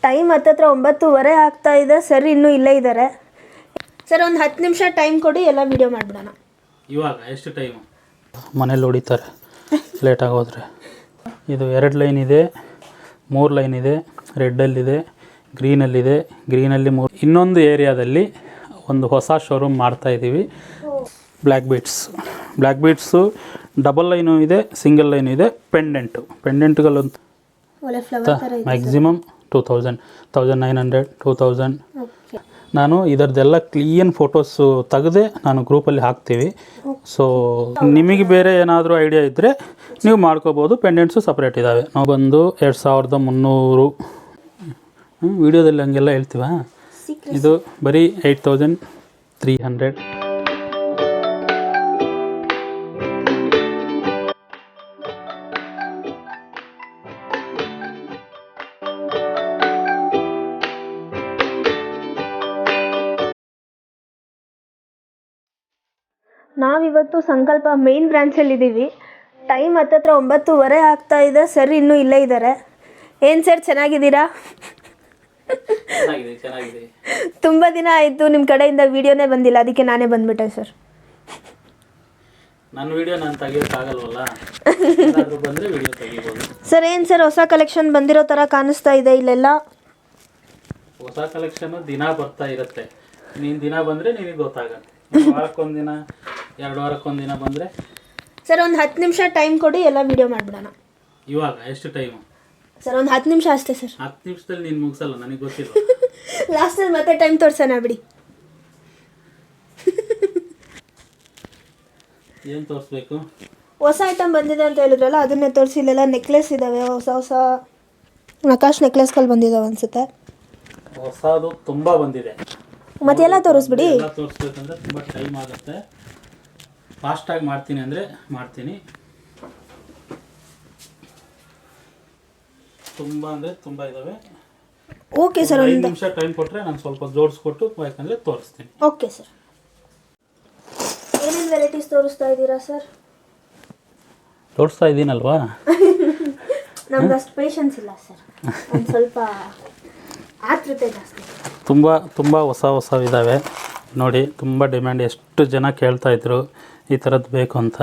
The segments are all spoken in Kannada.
ಟೈಮ್ ಹತ್ತತ್ರ 9:30 ಆಗ್ತಾ ಇದೆ. ಸರ್ ಇನ್ನೂ ಇಲ್ಲೇ ಇದ್ದಾರೆ. ಸರ್ ಒಂದು 10 ನಿಮಿಷ ಟೈಮ್ ಕೊಡಿ, ಎಲ್ಲ ವಿಡಿಯೋ ಮಾಡಿಬಿಡೋಣ. ಇವಾಗ ಎಷ್ಟು ಟೈಮು? ಮನೇಲಿ ಹೊಡಿತಾರೆ ಲೇಟಾಗಿ ಹೋದರೆ. ಇದು 2 ಲೈನ್ ಇದೆ, 3 ಲೈನ್ ಇದೆ, ರೆಡ್ಡಲ್ಲಿದೆ, ಗ್ರೀನಲ್ಲಿದೆ, ಗ್ರೀನಲ್ಲಿ 3. ಇನ್ನೊಂದು ಏರಿಯಾದಲ್ಲಿ ಒಂದು ಹೊಸ ಶೋರೂಮ್ ಮಾಡ್ತಾಯಿದ್ದೀವಿ. ಬ್ಲ್ಯಾಕ್ ಬೀಟ್ಸು ಡಬಲ್ ಲೈನು ಇದೆ, ಸಿಂಗಲ್ ಲೈನು ಇದೆ. ಪೆಂಡೆಂಟ್ಗಳಂತ ಮ್ಯಾಕ್ಸಿಮಮ್ 2000, 1900, 2000. ನಾನು ಇದರದ್ದೆಲ್ಲ ಕ್ಲೀನ್ ಫೋಟೋಸು ತೆಗೆದೇ ನಾನು ಗ್ರೂಪಲ್ಲಿ ಹಾಕ್ತೀವಿ. ಸೊ ನಿಮಗೆ ಬೇರೆ ಏನಾದರೂ ಐಡಿಯಾ ಇದ್ದರೆ ನೀವು ಮಾಡ್ಕೋಬೋದು. ಪೆಂಡೆಂಟ್ಸು ಸಪ್ರೇಟ್ ಇದ್ದಾವೆ. ನಾವು ಬಂದು 2300. ವೀಡಿಯೋದಲ್ಲಿ ಹಂಗೆಲ್ಲ ಹೇಳ್ತೀವ. ಇದು ಬರೀ 8300. ನಾವಿವತ್ತು ಸಂಕಲ್ಪ ಮೇನ್ ಬ್ರಾಂಚಲ್ಲಿದ್ದೀವಿ. ಟೈಮ್ ಹತ್ತತ್ರ 9:30 ಆಗ್ತಾ ಇದೆ. ಸರ್ ಇನ್ನೂ ಇಲ್ಲೇ ಇದ್ದಾರೆ. ಏನು ಸರ್, ಚೆನ್ನಾಗಿದ್ದೀರಾ? ತುಂಬ ದಿನ ಆಯಿತು ನಿಮ್ಮ ಕಡೆಯಿಂದ ವಿಡಿಯೋನೇ ಬಂದಿಲ್ಲ, ಅದಕ್ಕೆ ನಾನೇ ಬಂದ್ಬಿಟ್ಟೆ ಸರ್. ನನ್ನ ವಿಡಿಯೋ ನಾನು ತೆಗಿಯೋಕ್ಕಾಗಲ್ವಲ್ಲ, ಬಂದರೆ ವಿಡಿಯೋ ತೆಗಿಬೋದು. ಸರ್ ಏನು ಸರ್ ಹೊಸ ಕಲೆಕ್ಷನ್ ಬಂದಿರೋ ಥರ ಕಾಣಿಸ್ತಾ ಇದೆ ಇಲ್ಲೆಲ್ಲ? ಹೊಸ ಕಲೆಕ್ಷನು ದಿನ ಬರ್ತಾ ಇರುತ್ತೆ. ನೀನು ದಿನ ಬಂದರೆ ನಿನಗೆ ಗೊತ್ತಾಗತ್ತೆ. ವಾರಕ್ಕೊಂದಿನ, 2 ವಾರಕ್ಕೊಂದಿನ ಬಂದರೆ. ಸರ್ ಒಂದು 10 ನಿಮಿಷ ಟೈಮ್ ಕೊಡಿ, ಎಲ್ಲ ವಿಡಿಯೋ ಮಾಡಿಬಿಡೋಣ. ಇವಾಗ ಎಷ್ಟು ಟೈಮು? ಸರ್ ಒಂದು 10 ನಿಮಿಷ ಅಷ್ಟೇ ಸರ್. 10 ನಿಮಿಷದಲ್ಲಿ ನೀನು ಮುಗಿಸಲ್ಲ, ನನಗೆ ಗೊತ್ತಿಲ್ಲ. ಲಾಸ್ಟಲ್ಲಿ ಮತ್ತೆ ಟೈಮ್ ತೋರಿಸೋಣ ಬಿಡಿ. ಏನು ತೋರಿಸ್ಬೇಕು? ಹೊಸ ಐಟಮ್ ಬಂದಿದೆ ಅಂತ ಹೇಳಿದ್ರಲ್ಲ, ಅದನ್ನೇ ತೋರಿಸಿ. ಇಲ್ಲೆಲ್ಲ ನೆಕ್ಲೆಸ್ ಇದ್ದಾವೆ, ಹೊಸ ನಕಾಶ್ ನೆಕ್ಲೆಸ್ಗಳು ಬಂದಿದ್ದಾವೆ ಅನಿಸುತ್ತೆ. ಹೊಸದು ತುಂಬ ಬಂದಿದೆ. ಮತ್ತೆಲ್ಲ ತೋರಿಸ್ಬಿಡಿ. ಎಲ್ಲ ತೋರಿಸ್ಬೇಕಂದ್ರೆ ತುಂಬ ಟೈಮ್ ಆಗುತ್ತೆ. ಫಾಸ್ಟಾಗಿ ಮಾಡ್ತೀನಿ ಅಂದರೆ ಮಾಡ್ತೀನಿ. ತುಂಬ ಅಂದರೆ ತುಂಬ ಇದ್ದಾವೆ. ಓಕೆ ಸರ್, 5 ನಿಮಿಷ ಟೈಮ್ ಕೊಟ್ಟರೆ ನಾನು ಸ್ವಲ್ಪ ಜೋಡಿಸ್ಕೊಟ್ಟು ಬೇಕಂದರೆ ತೋರಿಸ್ತೀನಿ. Okay sir. ಏನೇನು ವೆರೈಟೀಸ್ ತೋರಿಸ್ತಾ ಇದ್ದೀರಾ ಸರ್? ತೋರಿಸ್ತಾ ಇದ್ದೀನಲ್ವಾ? ನಮ್ಗೆ ಅಷ್ಟು ಪೇಷನ್ಸ್ ಇಲ್ಲ ಸರ್, ಒಂದು ಸ್ವಲ್ಪ ಆತೃತೆ ಜಾಸ್ತಿ. ತುಂಬ ಹೊಸ ಇದ್ದಾವೆ ನೋಡಿ. ತುಂಬ ಡಿಮ್ಯಾಂಡ್. ಎಷ್ಟು ಜನ ಕೇಳ್ತಾಯಿದ್ರು ಈ ಥರದ್ದು ಬೇಕು ಅಂತ.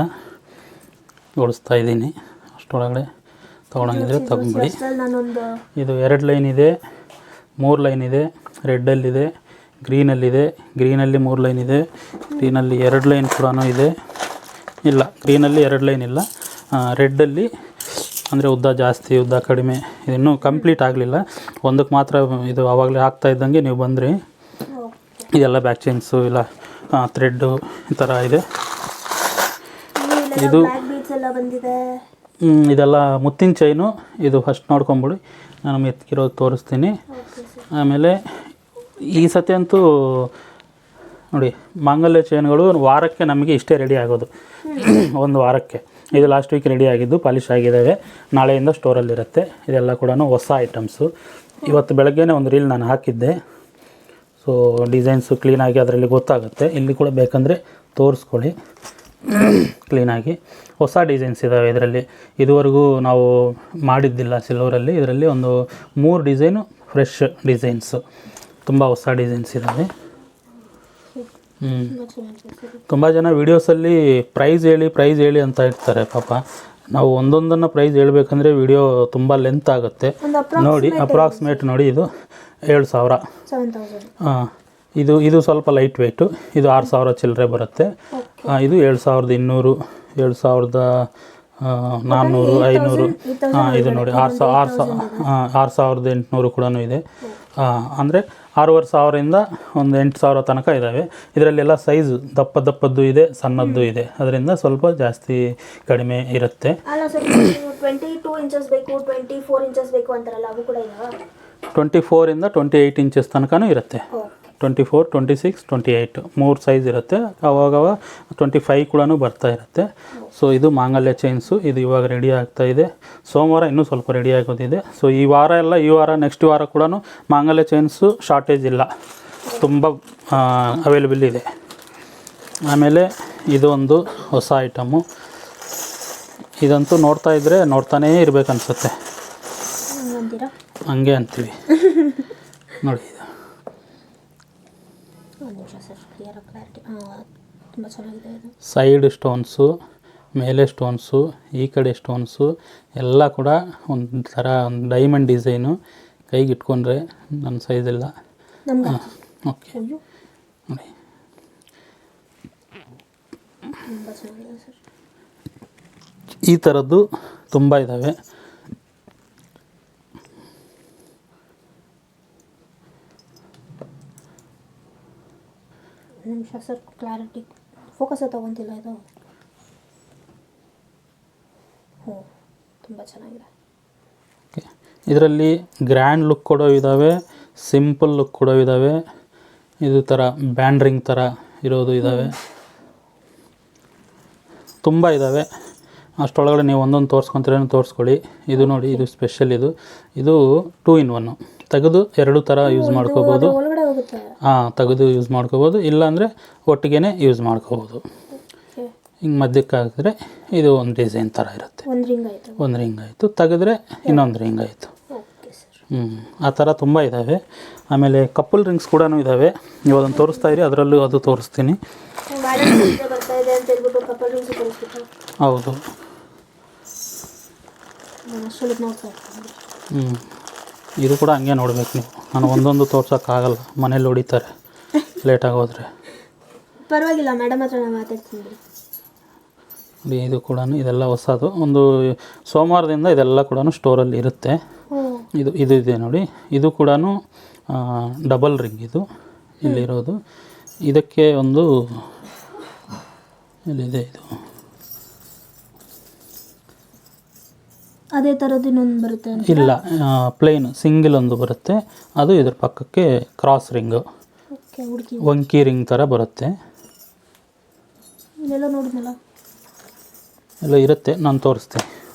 ಓಡಿಸ್ತಾ ಇದ್ದೀನಿ. ಅಷ್ಟೊಳಗಡೆ ತೊಗೊಳಂಗಿದ್ರೆ ತೊಗೊಂಬಿಡಿ. ಇದು 2 ಲೈನ್ ಇದೆ, 3 ಲೈನ್ ಇದೆ, ರೆಡ್ಡಲ್ಲಿದೆ, ಗ್ರೀನಲ್ಲಿದೆ, ಗ್ರೀನಲ್ಲಿ 3 ಲೈನ್ ಇದೆ, ಗ್ರೀನಲ್ಲಿ 2 ಲೈನ್ ಕೂಡ ಇದೆ. ಇಲ್ಲ, ಗ್ರೀನಲ್ಲಿ 2 ಲೈನ್ ಇಲ್ಲ, ರೆಡ್ಡಲ್ಲಿ ಅಂದರೆ ಉದ್ದ ಜಾಸ್ತಿ, ಉದ್ದ ಕಡಿಮೆ. ಇನ್ನೂ ಕಂಪ್ಲೀಟ್ ಆಗಲಿಲ್ಲ. ಒಂದಕ್ಕೆ ಮಾತ್ರ ಇದು ಆವಾಗಲೇ ಆಗ್ತಾ ಇದ್ದಂಗೆ ನೀವು ಬಂದ್ರಿ. ಇದೆಲ್ಲ ಬ್ಯಾಕ್ ಚೈನ್ಸು, ಇಲ್ಲ ಥ್ರೆಡ್ಡು, ಈ ಥರ ಇದೆ. ಇದು ಇದೆಲ್ಲ ಮುತ್ತಿನ ಚೈನು. ಇದು ಫಸ್ಟ್ ನೋಡ್ಕೊಂಬಿಡಿ, ನಾನು ಮೆತ್ಕಿರೋದು ತೋರಿಸ್ತೀನಿ. ಆಮೇಲೆ ಈ ಸತಿ ಅಂತೂ ನೋಡಿ, ಮಾಂಗಲ್ಯ ಚೈನ್ಗಳು ವಾರಕ್ಕೆ ನಮಗೆ ಇಷ್ಟೇ ರೆಡಿ ಆಗೋದು. 1 ವಾರಕ್ಕೆ. ಇದು ಲಾಸ್ಟ್ ವೀಕ್ ರೆಡಿ ಆಗಿದ್ದು, ಪಾಲಿಶ್ ಆಗಿದ್ದಾವೆ. ನಾಳೆಯಿಂದ ಸ್ಟೋರಲ್ಲಿರುತ್ತೆ. ಇದೆಲ್ಲ ಕೂಡ ಹೊಸ ಐಟಮ್ಸು. ಇವತ್ತು ಬೆಳಗ್ಗೆನೇ ಒಂದು ರೀಲ್ ನಾನು ಹಾಕಿದ್ದೆ. ಸೊ ಡಿಸೈನ್ಸು ಕ್ಲೀನಾಗಿ ಅದರಲ್ಲಿ ಗೊತ್ತಾಗುತ್ತೆ. ಇಲ್ಲಿ ಕೂಡ ಬೇಕಂದರೆ ತೋರಿಸ್ಕೊಳ್ಳಿ ಕ್ಲೀನಾಗಿ. ಹೊಸ ಡಿಸೈನ್ಸ್ ಇದ್ದಾವೆ ಇದರಲ್ಲಿ. ಇದುವರೆಗೂ ನಾವು ಮಾಡಿದ್ದಿಲ್ಲ ಸಿಲ್ವರಲ್ಲಿ. ಇದರಲ್ಲಿ ಒಂದು 3 ಡಿಸೈನು ಫ್ರೆಶ್ ಡಿಸೈನ್ಸು, ತುಂಬ ಹೊಸ ಡಿಸೈನ್ಸ್ ಇದ್ದಾವೆ. ತುಂಬ ಜನ ವೀಡಿಯೋಸಲ್ಲಿ ಪ್ರೈಸ್ ಹೇಳಿ ಅಂತ ಇರ್ತಾರೆ. ಪಾಪ ನಾವು ಒಂದೊಂದನ್ನು ಪ್ರೈಸ್ ಹೇಳಬೇಕಂದ್ರೆ ವಿಡಿಯೋ ತುಂಬ ಲೆಂತ್ ಆಗುತ್ತೆ. ನೋಡಿ, ಅಪ್ರಾಕ್ಸಿಮೇಟ್ ನೋಡಿ, ಇದು 7000. ಹಾಂ, ಇದು ಸ್ವಲ್ಪ ಲೈಟ್ ವೆಯ್ಟು. ಇದು 6000 ಚಿಲ್ಲರೆ ಬರುತ್ತೆ. ಇದು 7200, 7400, 500. ಹಾಂ, ಇದು ನೋಡಿ 6800 ಕೂಡ ಇದೆ. ಅಂದರೆ 6500 ಒಂದು 8000 ತನಕ ಇದ್ದಾವೆ. ಇದರಲ್ಲೆಲ್ಲ ಸೈಜು ದಪ್ಪದ್ದು ಇದೆ, ಸಣ್ಣದ್ದು ಇದೆ. ಅದರಿಂದ ಸ್ವಲ್ಪ ಜಾಸ್ತಿ ಕಡಿಮೆ ಇರುತ್ತೆ. 22 ಇಂಚಸ್ ಬೇಕು, 24 ಇಂಚಸ್ ಬೇಕು ಅಂತಾರಲ್ಲ, ಅವು ಕೂಡ ಇದಾವಾ? 24 ಇಂದ 28 ಇಂಚಸ್ ತನಕನೂ ಇರುತ್ತೆ. 24, 26, 28 3 ಸೈಜ್ ಇರುತ್ತೆ. ಅವಾಗವ 25 ಕೂಡ ಬರ್ತಾ ಇರುತ್ತೆ. ಸೊ ಇದು ಮಾಂಗಲ್ಯ ಚೈನ್ಸು. ಇದು ಇವಾಗ ರೆಡಿ ಆಗ್ತಾ ಇದೆ. ಸೋಮವಾರ ಇನ್ನೂ ಸ್ವಲ್ಪ ರೆಡಿ ಆಗೋದಿದೆ. ಸೊ ಈ ವಾರ ನೆಕ್ಸ್ಟ್ ವಾರ ಕೂಡ ಮಾಂಗಲ್ಯ ಚೈನ್ಸು ಶಾರ್ಟೇಜ್ ಇಲ್ಲ, ತುಂಬ ಅವೈಲೇಬಲ್ ಇದೆ. ಆಮೇಲೆ ಇದು ಒಂದು ಹೊಸ ಐಟಮು. ಇದಂತೂ ನೋಡ್ತಾ ಇದ್ದರೆ ನೋಡ್ತಾನೇ ಇರಬೇಕನ್ಸುತ್ತೆ. ಅಂತೀರಾ? ಹಂಗೆ ಅಂತೀವಿ. ನೋಡಿ ಇದು ಒಂದು ನಿಮಿಷ ಸರ್, ಕ್ಲಿಯರಾಗಿ ಕ್ಲಾರಿಟಿ. ತುಂಬ ಚೆನ್ನಾಗಿದೆ ಇದು. ಸೈಡ್ ಸ್ಟೋನ್ಸು, ಮೇಲೆ ಸ್ಟೋನ್ಸು, ಈ ಕಡೆ ಸ್ಟೋನ್ಸು ಎಲ್ಲ ಕೂಡ ಒಂಥರ ಒಂದು ಡೈಮಂಡ್ ಡಿಸೈನು. ಕೈಗೆ ಇಟ್ಕೊಂಡ್ರೆ ನನ್ನ ಸೈಜೆಲ್ಲ ನಮ್ಗೆ ಓಕೆ ಅಯ್ಯೋ ನೋಡಿ. ತುಂಬ ಚೆನ್ನಾಗಿದೆ ಸರ್. ಈ ಥರದ್ದು ತುಂಬ ಇದ್ದಾವೆ. ನಿಮಿಷ ಸರ್, ಕ್ಲಾರಿಟಿ ಫೋಕಸ್ ತಗೊಂತಿಲ್ಲ ಇದು. ಹ್ಞೂ, ತುಂಬ ಚೆನ್ನಾಗಿದೆ. ಓಕೆ, ಇದರಲ್ಲಿ ಗ್ರ್ಯಾಂಡ್ ಲುಕ್ ಕೊಡೋ ಇದ್ದಾವೆ, ಸಿಂಪಲ್ ಲುಕ್ ಕೊಡೋ ಇದ್ದಾವೆ, ಇದು ಥರ ಬ್ಯಾಂಡ್ ರಿಂಗ್ ಥರ ಇರೋದು ಇದ್ದಾವೆ, ತುಂಬ ಇದ್ದಾವೆ. ಅಷ್ಟರೊಳಗಡೆ ನೀವು ಒಂದೊಂದು ತೋರಿಸ್ಕೊತೀರೇನು ತೋರಿಸ್ಕೊಳ್ಳಿ. ಇದು ನೋಡಿ, ಇದು ಸ್ಪೆಷಲ್. ಇದು 2 in 1 ತೆಗೆದು 2 ಥರ ಯೂಸ್ ಮಾಡ್ಕೋಬೋದು. ಒಳಗಡೆ ಹೋಗುತ್ತೆ. ತೆಗೆದು ಯೂಸ್ ಮಾಡ್ಕೋಬೋದು, ಇಲ್ಲಾಂದರೆ ಒಟ್ಟಿಗೆ ಯೂಸ್ ಮಾಡ್ಕೋಬೋದು. ಹಿಂಗೆ ಮಧ್ಯಕ್ಕೆ ಹಾಕಿದ್ರೆ ಇದು ಒಂದು ಡಿಸೈನ್ ಥರ ಇರುತ್ತೆ. ಒಂದು ರಿಂಗ್ ಆಯಿತು, ತೆಗೆದ್ರೆ ಇನ್ನೊಂದು ರಿಂಗ್ ಆಯಿತು. ಆ ಥರ ತುಂಬ ಇದ್ದಾವೆ. ಆಮೇಲೆ ಕಪ್ಪಲ್ ರಿಂಗ್ಸ್ ಕೂಡ ಇದ್ದಾವೆ. ನೀವು ಅದನ್ನು ತೋರಿಸ್ತಾ ಇರಿ, ಅದರಲ್ಲೂ ಅದು ತೋರಿಸ್ತೀನಿ. ಹೌದು. ಇದು ಕೂಡ ಹಂಗೆ ನೋಡ್ಬೇಕು ನೀವು. ನಾನು ಒಂದೊಂದು ತೋರ್ಸೋಕ್ಕಾಗಲ್ಲ, ಮನೇಲಿ ಹೊಡಿತಾರೆ ಲೇಟಾಗಿ ಹೋದರೆ. ಪರವಾಗಿಲ್ಲ, ಮೇಡಮ್ ಹತ್ರ ನಾನು ಮಾತಾಡ್ತೀನಿ. ಇದು ಕೂಡ ಇದೆಲ್ಲ ಹೊಸದು. ಒಂದು ಸೋಮವಾರದಿಂದ ಇದೆಲ್ಲ ಕೂಡ ಸ್ಟೋರಲ್ಲಿ ಇರುತ್ತೆ. ಇದು ಇದೆ ನೋಡಿ, ಇದು ಕೂಡ ಡಬಲ್ ರಿಂಗ್. ಇದು ಇಲ್ಲಿರೋದು ಇದಕ್ಕೆ ಒಂದು ಇಲ್ಲಿದೆ. ಇದು ಅದೇ ಥರದ್ದು ಇನ್ನೊಂದು ಬರುತ್ತೆ? ಇಲ್ಲ, ಪ್ಲೇನ್ ಸಿಂಗಲ್ ಒಂದು ಬರುತ್ತೆ. ಅದು ಇದ್ರ ಪಕ್ಕಕ್ಕೆ ಕ್ರಾಸ್ ರಿಂಗು, ವಂಕಿ ರಿಂಗ್ ಥರ ಬರುತ್ತೆ. ಎಲ್ಲ ಇರುತ್ತೆ. ನಾನು ತೋರಿಸ್ತೀನಿ,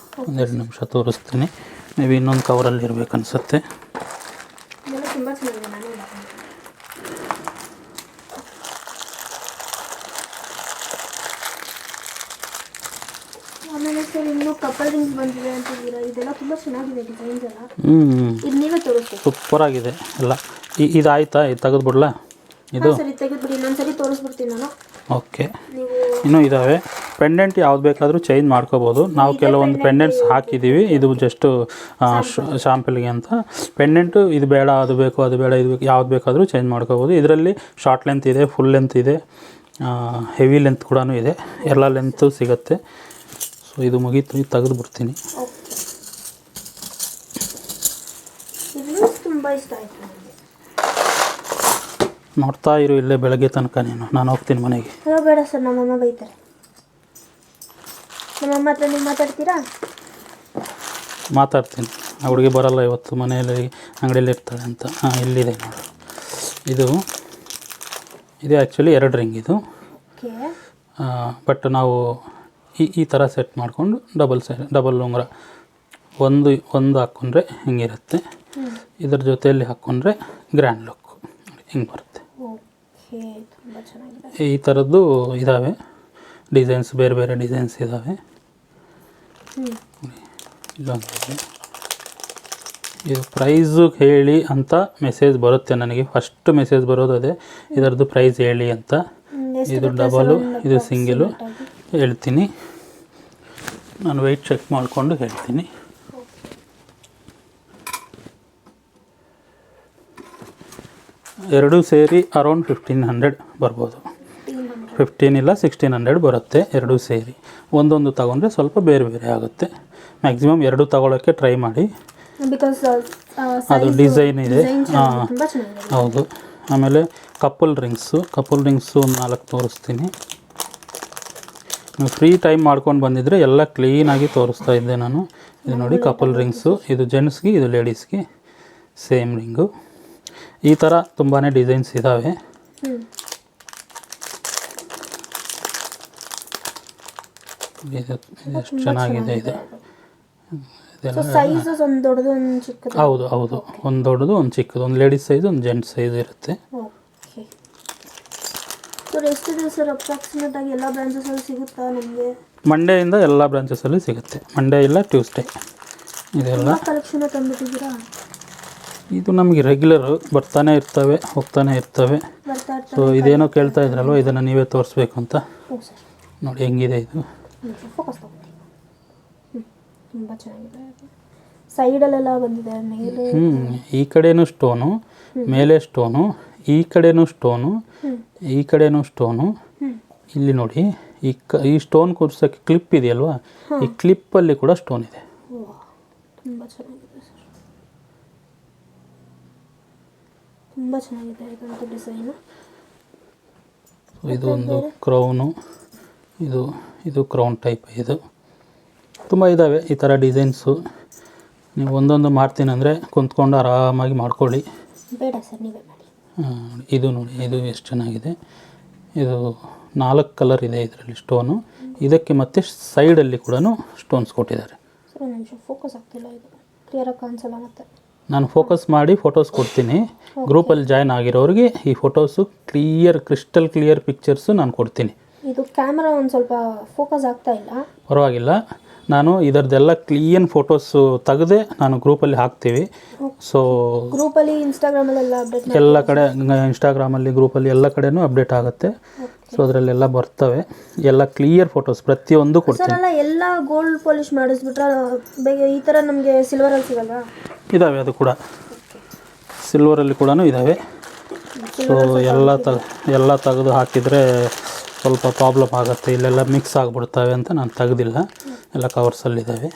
ಒಂದೆರಡು ನಿಮಿಷ ತೋರಿಸ್ತೀನಿ. ನೀವು ಇನ್ನೊಂದು ಕವರಲ್ಲಿ ಇರಬೇಕು ಅನಿಸುತ್ತೆ. ಆಮೇಲೆ ಸರ್ ಇನ್ನೂ ಕಪಲ್ ರಿಂಗ್ಸ್ ಬಂದಿದೆ ಅಂತಿದ್ದೀರಾ, ಇದೆಲ್ಲ ತುಂಬ ಚೆನ್ನಾಗಿದೆ ಡಿಸೈನ್ಸ್ ಎಲ್ಲ. ಇದು ನೀವೇ ತೋರಿಸಿ. ಸೂಪರಾಗಿದೆ ಎಲ್ಲ. ಇದು ಆಯ್ತಾ? ಇದು ತೆಗೆದುಬಿಡ್ಲಾ? ಇದು ಸರಿ ತೆಗೆದುಬಿಡಿ, ಇನ್ನೊಂದ್ಸರಿ ತೋರಿಸ್ಬಿಡ್ತೀನಿ ನಾನು. ಓಕೆ, ಇನ್ನೂ ಇದ್ದಾವೆ. ಪೆಂಡೆಂಟ್ ಯಾವ್ದು ಬೇಕಾದರೂ ಚೇಂಜ್ ಮಾಡ್ಕೋಬೋದು. ನಾವು ಕೆಲವೊಂದು ಪೆಂಡೆಂಟ್ಸ್ ಹಾಕಿದ್ದೀವಿ, ಇದು ಜಸ್ಟು ಶಾಂಪಲ್ಗೆ ಅಂತ. ಪೆಂಡೆಂಟು ಇದು ಬೇಡ, ಅದು ಬೇಕು, ಅದು ಬೇಡ, ಇದು ಬೇಕು, ಯಾವ್ದು ಬೇಕಾದರೂ ಚೇಂಜ್ ಮಾಡ್ಕೋಬೋದು. ಇದರಲ್ಲಿ ಶಾರ್ಟ್ ಲೆಂತ್ ಇದೆ, ಫುಲ್ ಲೆಂತ್ ಇದೆ, ಹೆವಿ ಲೆಂತ್ ಕೂಡ ಇದೆ, ಎಲ್ಲ ಲೆಂತು ಸಿಗುತ್ತೆ. ಸೊ ಇದು ಮುಗೀತು, ಇದು ತೆಗೆದು ಬಿಡ್ತೀನಿ. ತುಂಬ ಇಷ್ಟ ಆಯಿತು ನನಗೆ. ನೋಡ್ತಾ ಇರು ಇಲ್ಲೇ ಬೆಳಗ್ಗೆ ತನಕ ನೀನು. ನಾನು ಹೋಗ್ತೀನಿ ಮನೆಗೆ. ಬೇಡ ಸರ್, ನಮ್ಮಮ್ಮ ಬೈತಾರೆ. ನಮ್ಮಮ್ಮ ಹತ್ರ ನೀವು ಮಾತಾಡ್ತೀರಾ? ಮಾತಾಡ್ತೀನಿ. ಆ ಹುಡುಗಿ ಬರಲ್ಲ ಇವತ್ತು, ಮನೆಯಲ್ಲಿ ಅಂಗಡಿಯಲ್ಲಿ ಇರ್ತಾಳೆ ಅಂತ. ಇಲ್ಲಿದೆ ನೋಡು. ಇದು ಆ್ಯಕ್ಚುಲಿ 2 ರಿಂಗ್ ಇದು. ಬಟ್ ನಾವು ಈ ಥರ ಸೆಟ್ ಮಾಡಿಕೊಂಡು ಡಬಲ್ ಉಂಗುರ ಒಂದು ಹಾಕ್ಕೊಂಡ್ರೆ ಹಿಂಗಿರುತ್ತೆ. ಇದ್ರ ಜೊತೆಯಲ್ಲಿ ಹಾಕ್ಕೊಂಡ್ರೆ ಗ್ರ್ಯಾಂಡ್ ಲುಕ್ ಹಿಂಗೆ ಬರುತ್ತೆ. ಈ ಥರದ್ದು ಇದ್ದಾವೆ ಡಿಸೈನ್ಸ್, ಬೇರೆ ಬೇರೆ ಡಿಸೈನ್ಸ್ ಇದ್ದಾವೆ. ಇಲ್ಲೊಂದಿದೆ. ಇದು ಪ್ರೈಸು ಹೇಳಿ ಅಂತ ಮೆಸೇಜ್ ಬರುತ್ತೆ ನನಗೆ. ಫಸ್ಟ್ ಮೆಸೇಜ್ ಬರೋದು ಅದೇ, ಇದರದ್ದು ಪ್ರೈಸ್ ಹೇಳಿ ಅಂತ. ಇದು ಡಬಲು, ಇದು ಸಿಂಗಲು. ಹೇಳ್ತೀನಿ, ನಾನು ವೆಯ್ಟ್ ಚೆಕ್ ಮಾಡಿಕೊಂಡು ಹೇಳ್ತೀನಿ. ಎರಡೂ ಸೇರಿ ಅರೌಂಡ್ 1500 ಬರ್ಬೋದು. 15 ಇಲ್ಲ 1600 ಬರುತ್ತೆ ಎರಡೂ ಸೇರಿ. ಒಂದೊಂದು ತಗೊಂಡ್ರೆ ಸ್ವಲ್ಪ ಬೇರೆ ಬೇರೆ ಆಗುತ್ತೆ. ಮ್ಯಾಕ್ಸಿಮಮ್ 2 ತಗೊಳ್ಳೋಕ್ಕೆ ಟ್ರೈ ಮಾಡಿ, ಅದು ಡಿಸೈನ್ ಇದೆ. ಹೌದು. ಆಮೇಲೆ ಕಪಲ್ ರಿಮ್ಸು ಒಂದು 4 ತೋರಿಸ್ತೀನಿ. ನೀವು ಫ್ರೀ ಟೈಮ್ ಮಾಡ್ಕೊಂಡು ಬಂದಿದ್ದರೆ ಎಲ್ಲ ಕ್ಲೀನಾಗಿ ತೋರಿಸ್ತಾ ಇದ್ದೆ ನಾನು. ಇದು ನೋಡಿ ಕಪಲ್ ರಿಂಗ್ಸು, ಇದು ಜೆಂಟ್ಸ್ಗೆ, ಇದು ಲೇಡೀಸ್ಗೆ ಸೇಮ್ ರಿಂಗು. ಈ ಥರ ತುಂಬಾ ಡಿಸೈನ್ಸ್ ಇದ್ದಾವೆ. ಎಷ್ಟು ಚೆನ್ನಾಗಿದೆ ಇದು. ಹೌದು ಹೌದು, ಒಂದು ದೊಡ್ಡದು ಒಂದು ಚಿಕ್ಕದು, ಒಂದು ಲೇಡೀಸ್ ಸೈಜ್ ಒಂದು ಜೆಂಟ್ಸ್ ಸೈಜ್ ಇರುತ್ತೆ. ಮಂಡೇಯಿಂದ ಎಲ್ಲ ಬ್ರಾಂಚಸಲ್ಲಿ ಸಿಗುತ್ತೆ. ಮಂಡೇ ಇಲ್ಲ ಟ್ಯೂಸ್ಡೇ ಇದೆಲ್ಲ ಕಲೆಕ್ಷನ್ ತಂದ್ಬಿಟ್ಟಿದ್ದೀರಾ? ಇದು ನಮಗೆ ರೆಗ್ಯುಲರು ಬರ್ತಾನೆ ಇರ್ತವೆ ಹೋಗ್ತಾನೆ ಇರ್ತವೆ. ಬರ್ತಾ ಸೊ ಇದೇನೋ ಕೇಳ್ತಾ ಇದ್ರಲ್ವ, ಇದನ್ನು ನೀವೇ ತೋರಿಸ್ಬೇಕು ಅಂತ. ಓ ಸರ್, ನೋಡಿ ಹೆಂಗಿದೆ ಇದು. ಫೋಕಸ್ ತಗೊಳ್ಳಿ. ತುಂಬ ಚೆನ್ನಾಗಿದೆ. ಸೈಡಲ್ಲೆಲ್ಲ ಬಂದಿದೆ ಮೇಲೆ. ಈ ಕಡೆನೂ ಸ್ಟೋನು, ಮೇಲೆ ಸ್ಟೋನು, ಈ ಕಡೆನೂ ಸ್ಟೋನು, ಈ ಕಡೆನೂ ಸ್ಟೋನು. ಇಲ್ಲಿ ನೋಡಿ ಈ ಸ್ಟೋನ್ ಕೂರ್ಸೋಕ್ಕೆ ಕ್ಲಿಪ್ ಇದೆಯಲ್ವಾ, ಈ ಕ್ಲಿಪ್ಪಲ್ಲಿ ಕೂಡ ಸ್ಟೋನ್ ಇದೆ. ತುಂಬ ಚೆನ್ನಾಗಿದೆ ಸರ್, ತುಂಬ ಚೆನ್ನಾಗಿದೆ ಇದಂತೂ ಡಿಸೈನು. ಇದು ಒಂದು ಕ್ರೌನು, ಇದು ಕ್ರೌನ್ ಟೈಪ್. ಇದು ತುಂಬ ಇದ್ದಾವೆ ಈ ಥರ ಡಿಸೈನ್ಸು. ನೀವು ಒಂದೊಂದು ಮಾಡ್ತೀನಿ ಅಂದರೆ ಕುಂತ್ಕೊಂಡು ಆರಾಮಾಗಿ ಮಾಡ್ಕೊಳ್ಳಿ. ಬೇಡ ಸರ್, ನೀವೇ ಮಾಡಿ. ಇದು ನೋಡಿ, ಇದು ಎಷ್ಟು ಚೆನ್ನಾಗಿದೆ. ಇದು 4 ಕಲರ್ ಇದೆ ಇದರಲ್ಲಿ ಸ್ಟೋನು. ಇದಕ್ಕೆ ಮತ್ತೆ ಸೈಡಲ್ಲಿ ಕೂಡ ಸ್ಟೋನ್ಸ್ ಕೊಟ್ಟಿದ್ದಾರೆ. ಸರ್ ಒಂದು ನಿಮಿಷ, ಫೋಕಸ್ ಆಗ್ತಿಲ್ಲ, ಇದು ಕ್ಲಿಯರಾಗಿ ಕಾಣಿಸಲ್ಲ. ಮತ್ತೆ ನಾನು ಫೋಕಸ್ ಮಾಡಿ ಫೋಟೋಸ್ ಕೊಡ್ತೀನಿ. ಗ್ರೂಪಲ್ಲಿ ಜಾಯ್ನ್ ಆಗಿರೋರಿಗೆ ಈ ಫೋಟೋಸು ಕ್ರಿಸ್ಟಲ್ ಕ್ಲಿಯರ್ ಪಿಕ್ಚರ್ಸು ನಾನು ಕೊಡ್ತೀನಿ. ಇದು ಕ್ಯಾಮ್ರಾ ಒಂದು ಸ್ವಲ್ಪ ಫೋಕಸ್ ಆಗ್ತಾ ಇಲ್ಲ. ಪರವಾಗಿಲ್ಲ, ನಾನು ಇದರದ್ದೆಲ್ಲ ಕ್ಲೀನ್ ಫೋಟೋಸು ತೆಗೆದೇ ನಾನು ಗ್ರೂಪಲ್ಲಿ ಹಾಕ್ತೀವಿ. ಸೊ ಗ್ರೂಪಲ್ಲಿ ಇನ್ಸ್ಟಾಗ್ರಾಮಲ್ಲೆಲ್ಲ ಅಪ್ಡೇಟ್ ಎಲ್ಲ ಕಡೆ, ಇನ್ಸ್ಟಾಗ್ರಾಮಲ್ಲಿ ಗ್ರೂಪಲ್ಲಿ ಎಲ್ಲ ಕಡೆನೂ ಅಪ್ಡೇಟ್ ಆಗುತ್ತೆ. ಸೊ ಅದರಲ್ಲೆಲ್ಲ ಬರ್ತವೆ ಎಲ್ಲ ಕ್ಲಿಯರ್ ಫೋಟೋಸ್ ಪ್ರತಿಯೊಂದು ಕೊಡ್ತೀನಿ. ಸರ್ ಎಲ್ಲ ಗೋಲ್ಡ್ ಪಾಲಿಶ್ ಮಾಡಿಸ್ಬಿಟ್ರೆ ಬೇಗ ಈ ಥರ ನಮಗೆ ಸಿಲ್ವರಲ್ಲಿ ಸಿಗಲ್ವಾ? ಇದ್ದಾವೆ, ಅದು ಕೂಡ ಸಿಲ್ವರಲ್ಲಿ ಕೂಡ ಇದ್ದಾವೆ. ಸೊ ಎಲ್ಲ ತೆಗೆದು ಹಾಕಿದರೆ ಸ್ವಲ್ಪ ಪ್ರಾಬ್ಲಮ್ ಆಗುತ್ತೆ, ಇಲ್ಲೆಲ್ಲ ಮಿಕ್ಸ್ ಆಗಿಬಿಡ್ತವೆ ಅಂತ ನಾನು ತೆಗೆದಿಲ್ಲ. ಎಲ್ಲ ಕವರ್ಸಲ್ಲಿದ್ದಾವೆ.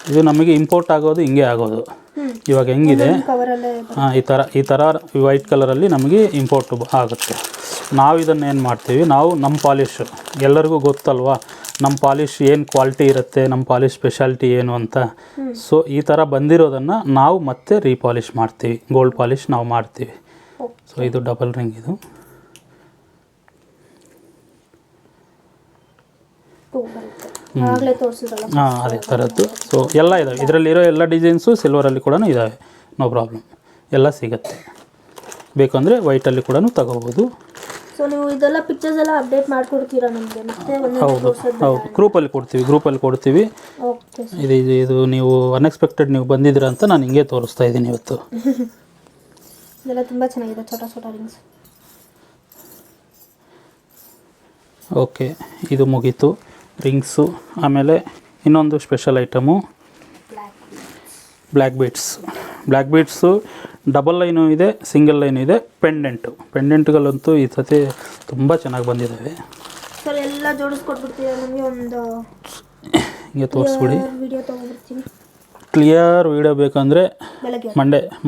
ಇದು ನಮಗೆ ಇಂಪೋರ್ಟ್ ಆಗೋದು ಹಿಂಗೆ ಆಗೋದು. ಇವಾಗ ಹೆಂಗಿದೆ, ಹಾಂ, ಈ ಥರ ವೈಟ್ ಕಲರಲ್ಲಿ ನಮಗೆ ಇಂಪೋರ್ಟ್ ಆಗುತ್ತೆ. ನಾವು ಇದನ್ನು ಏನು ಮಾಡ್ತೀವಿ, ನಾವು ನಮ್ಮ ಪಾಲಿಶ್ ಎಲ್ಲರಿಗೂ ಗೊತ್ತಲ್ವಾ, ನಮ್ಮ ಪಾಲಿಶ್ ಏನು ಕ್ವಾಲಿಟಿ ಇರುತ್ತೆ, ನಮ್ಮ ಪಾಲಿಶ್ ಸ್ಪೆಷಾಲಿಟಿ ಏನು ಅಂತ. ಸೊ ಈ ಥರ ಬಂದಿರೋದನ್ನು ನಾವು ಮತ್ತೆ ರೀಪಾಲಿಶ್ ಮಾಡ್ತೀವಿ, ಗೋಲ್ಡ್ ಪಾಲಿಶ್ ನಾವು ಮಾಡ್ತೀವಿ. ಸೊ ಇದು ಡಬಲ್ ರಿಂಗ್, ಇದು ಹಾಂ ಅದೇ ಥರದ್ದು. ಸೊ ಎಲ್ಲ ಇದ್ದಾವೆ, ಇದರಲ್ಲಿರೋ ಎಲ್ಲ ಡಿಸೈನ್ಸು ಸಿಲ್ವರಲ್ಲಿ ಕೂಡ ಇದ್ದಾವೆ. ನೋ ಪ್ರಾಬ್ಲಮ್, ಎಲ್ಲ ಸಿಗುತ್ತೆ. ಬೇಕಂದರೆ ವೈಟಲ್ಲಿ ಕೂಡ ತಗೋಬೋದು. ಸೊ ನೀವು ಇದೆಲ್ಲ ಪಿಕ್ಚರ್ಸ್ ಎಲ್ಲ ಅಪ್ಡೇಟ್ ಮಾಡಿಕೊಡ್ತೀರಾ ನಮಗೆ? ಮತ್ತೆ ಹೌದು, ಗ್ರೂಪಲ್ಲಿ ಕೊಡ್ತೀವಿ. ಓಕೆ, ಇದು ನೀವು ಅನ್ಎಕ್ಸ್ಪೆಕ್ಟೆಡ್ ನೀವು ಬಂದಿದ್ದೀರಾ ಅಂತ ನಾನು ಹಿಂಗೆ ತೋರಿಸ್ತಾ ಇದ್ದೀನಿ ಇವತ್ತು. ಇದೆಲ್ಲ ತುಂಬ ಚೆನ್ನಾಗಿದೆ, ಛೋಟ ರಿಂಗ್ಸ್. ಓಕೆ, ಇದು ಮುಗೀತು ರಿಂಗ್ಸು. ಆಮೇಲೆ ಇನ್ನೊಂದು special item black beads. Double line ಇದೆ, ಸಿಂಗಲ್ ಲೈನು ಇದೆ. ಪೆಂಡೆಂಟ್ಗಳಂತೂ ಈ ಸತಿ ತುಂಬ ಚೆನ್ನಾಗಿ ಬಂದಿದ್ದಾವೆ. ಸರ್ ಎಲ್ಲ ಜೋಡಿಸ್ಕೊಟ್ಬಿಡ್ತೀರಾ ನಮಗೆ? ಒಂದು ಹಿಂಗೆ ತೋರಿಸ್ಬಿಡಿ. ವಿಡಿಯೋ ತೊಗೊಂಡ್ಬಿಡ್ತೀನಿ. ಕ್ಲಿಯರ್ ವಿಡಿಯೋ ಬೇಕಂದರೆ ಬೆಳಗ್ಗೆ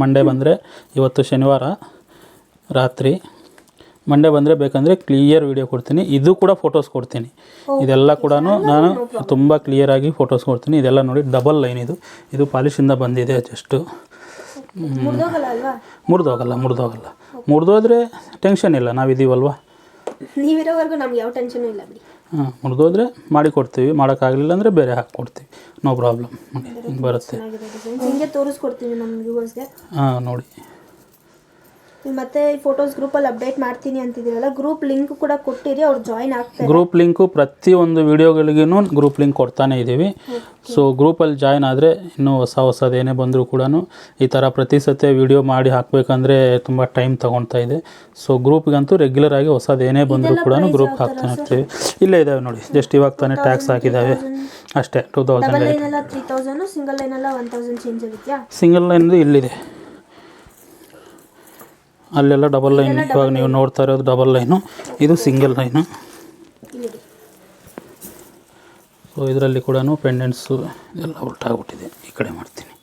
ಮಂಡೇ ಬಂದರೆ, ಇವತ್ತು ಶನಿವಾರ ರಾತ್ರಿ, ಮಂಡೇ ಬಂದರೆ ಬೇಕಂದರೆ ಕ್ಲಿಯರ್ ವಿಡಿಯೋ ಕೊಡ್ತೀನಿ. ಇದು ಕೂಡ ಫೋಟೋಸ್ ಕೊಡ್ತೀನಿ. ಇದೆಲ್ಲ ಕೂಡ ನಾನು ತುಂಬ ಕ್ಲಿಯರಾಗಿ ಫೋಟೋಸ್ ಕೊಡ್ತೀನಿ. ಇದೆಲ್ಲ ನೋಡಿ ಡಬಲ್ ಲೈನ್, ಇದು ಪಾಲಿಶಿಂದ ಬಂದಿದೆ. ಜಸ್ಟು ಮುರಿದೋಗಲ್ಲ. ಮುರಿದೋದ್ರೆ ಟೆನ್ಷನ್ ಇಲ್ಲ, ನಾವಿದ್ದೀವಲ್ವ. ನೀವಿರೋವರೆಗೂ ನಮ್ಗೆ ಯಾವ ಟೆನ್ಷನ್ ಇಲ್ಲ ಬಿಡಿ. ಹಾಂ, ಮುರಿದೋದ್ರೆ ಮಾಡಿ ಕೊಡ್ತೀವಿ. ಮಾಡೋಕ್ಕಾಗಲಿಲ್ಲ ಅಂದರೆ ಬೇರೆ ಹಾಕ್ಕೊಡ್ತೀವಿ, ನೋ ಪ್ರಾಬ್ಲಮ್. ಹಿಂಗೆ ಬರುತ್ತೆ. ಹಿಂಗೆ ತೋರಿಸ್ಕೊಡ್ತೀವಿ ನಮ್ಮ ವ್ಯೂವರ್ಸ್ಗೆ. ಹಾಂ ನೋಡಿ, ಮತ್ತೆ ಈ ಫೋಟೋಸ್ ಗ್ರೂಪಲ್ಲಿ ಅಪ್ಡೇಟ್ ಮಾಡ್ತೀನಿ ಅಂತಿದ್ದೀರಲ್ಲ, ಗ್ರೂಪ್ ಲಿಂಕ್ ಕೂಡ ಕೊಟ್ಟಿರಿ, ಅವ್ರು ಜಾಯ್ನ್ ಆಗ್ತಾರೆ. ಗ್ರೂಪ್ ಲಿಂಕು ಪ್ರತಿಯೊಂದು ವೀಡಿಯೋಗಳಿಗೂ ಗ್ರೂಪ್ ಲಿಂಕ್ ಕೊಡ್ತಾನೆ ಇದ್ದೀವಿ. ಸೊ ಗ್ರೂಪಲ್ಲಿ ಜಾಯ್ನ್ ಆದರೆ ಇನ್ನೂ ಹೊಸದೇನೇ ಬಂದರೂ ಕೂಡ ಈ ಥರ ಪ್ರತಿ ಸತಿ ವೀಡಿಯೋ ಮಾಡಿ ಹಾಕಬೇಕಂದ್ರೆ ತುಂಬ ಟೈಮ್ ತೊಗೊಳ್ತಾ ಇದೆ. ಸೊ ಗ್ರೂಪ್ಗಂತೂ ರೆಗ್ಯುಲರ್ ಆಗಿ ಹೊಸದೇನೇ ಬಂದರೂ ಕೂಡ ಗ್ರೂಪ್ ಹಾಕ್ತಾನೆ ಇರ್ತೀವಿ. ಇಲ್ಲೇ ಇದ್ದಾವೆ ನೋಡಿ, ಜಸ್ಟ್ ಇವಾಗ ತಾನೇ ಟ್ಯಾಕ್ಸ್ ಹಾಕಿದ್ದಾವೆ ಅಷ್ಟೇ. 2000. ಸಿಂಗಲ್ ಲೈನ್ ಎಲ್ಲ 1000 ಚೇಂಜ್ ಆಗುತ್ತಾ? ಸಿಂಗಲ್ ಲೈನ್ದು ಇಲ್ಲಿದೆ, ಅಲ್ಲೆಲ್ಲ ಡಬಲ್ ಲೈನ್. ಇವಾಗ ನೀವು ನೋಡ್ತಾ ಇರೋದು ಡಬಲ್ ಲೈನು, ಇದು ಸಿಂಗಲ್ ಲೈನು. ಸೊ ಇದರಲ್ಲಿ ಕೂಡ ಪೆಂಡೆಂಟ್ಸು ಎಲ್ಲ ಉಲ್ಟಾಗ್ಬಿಟ್ಟಿದೆ. ಈ ಕಡೆ ಮಾಡ್ತೀನಿ.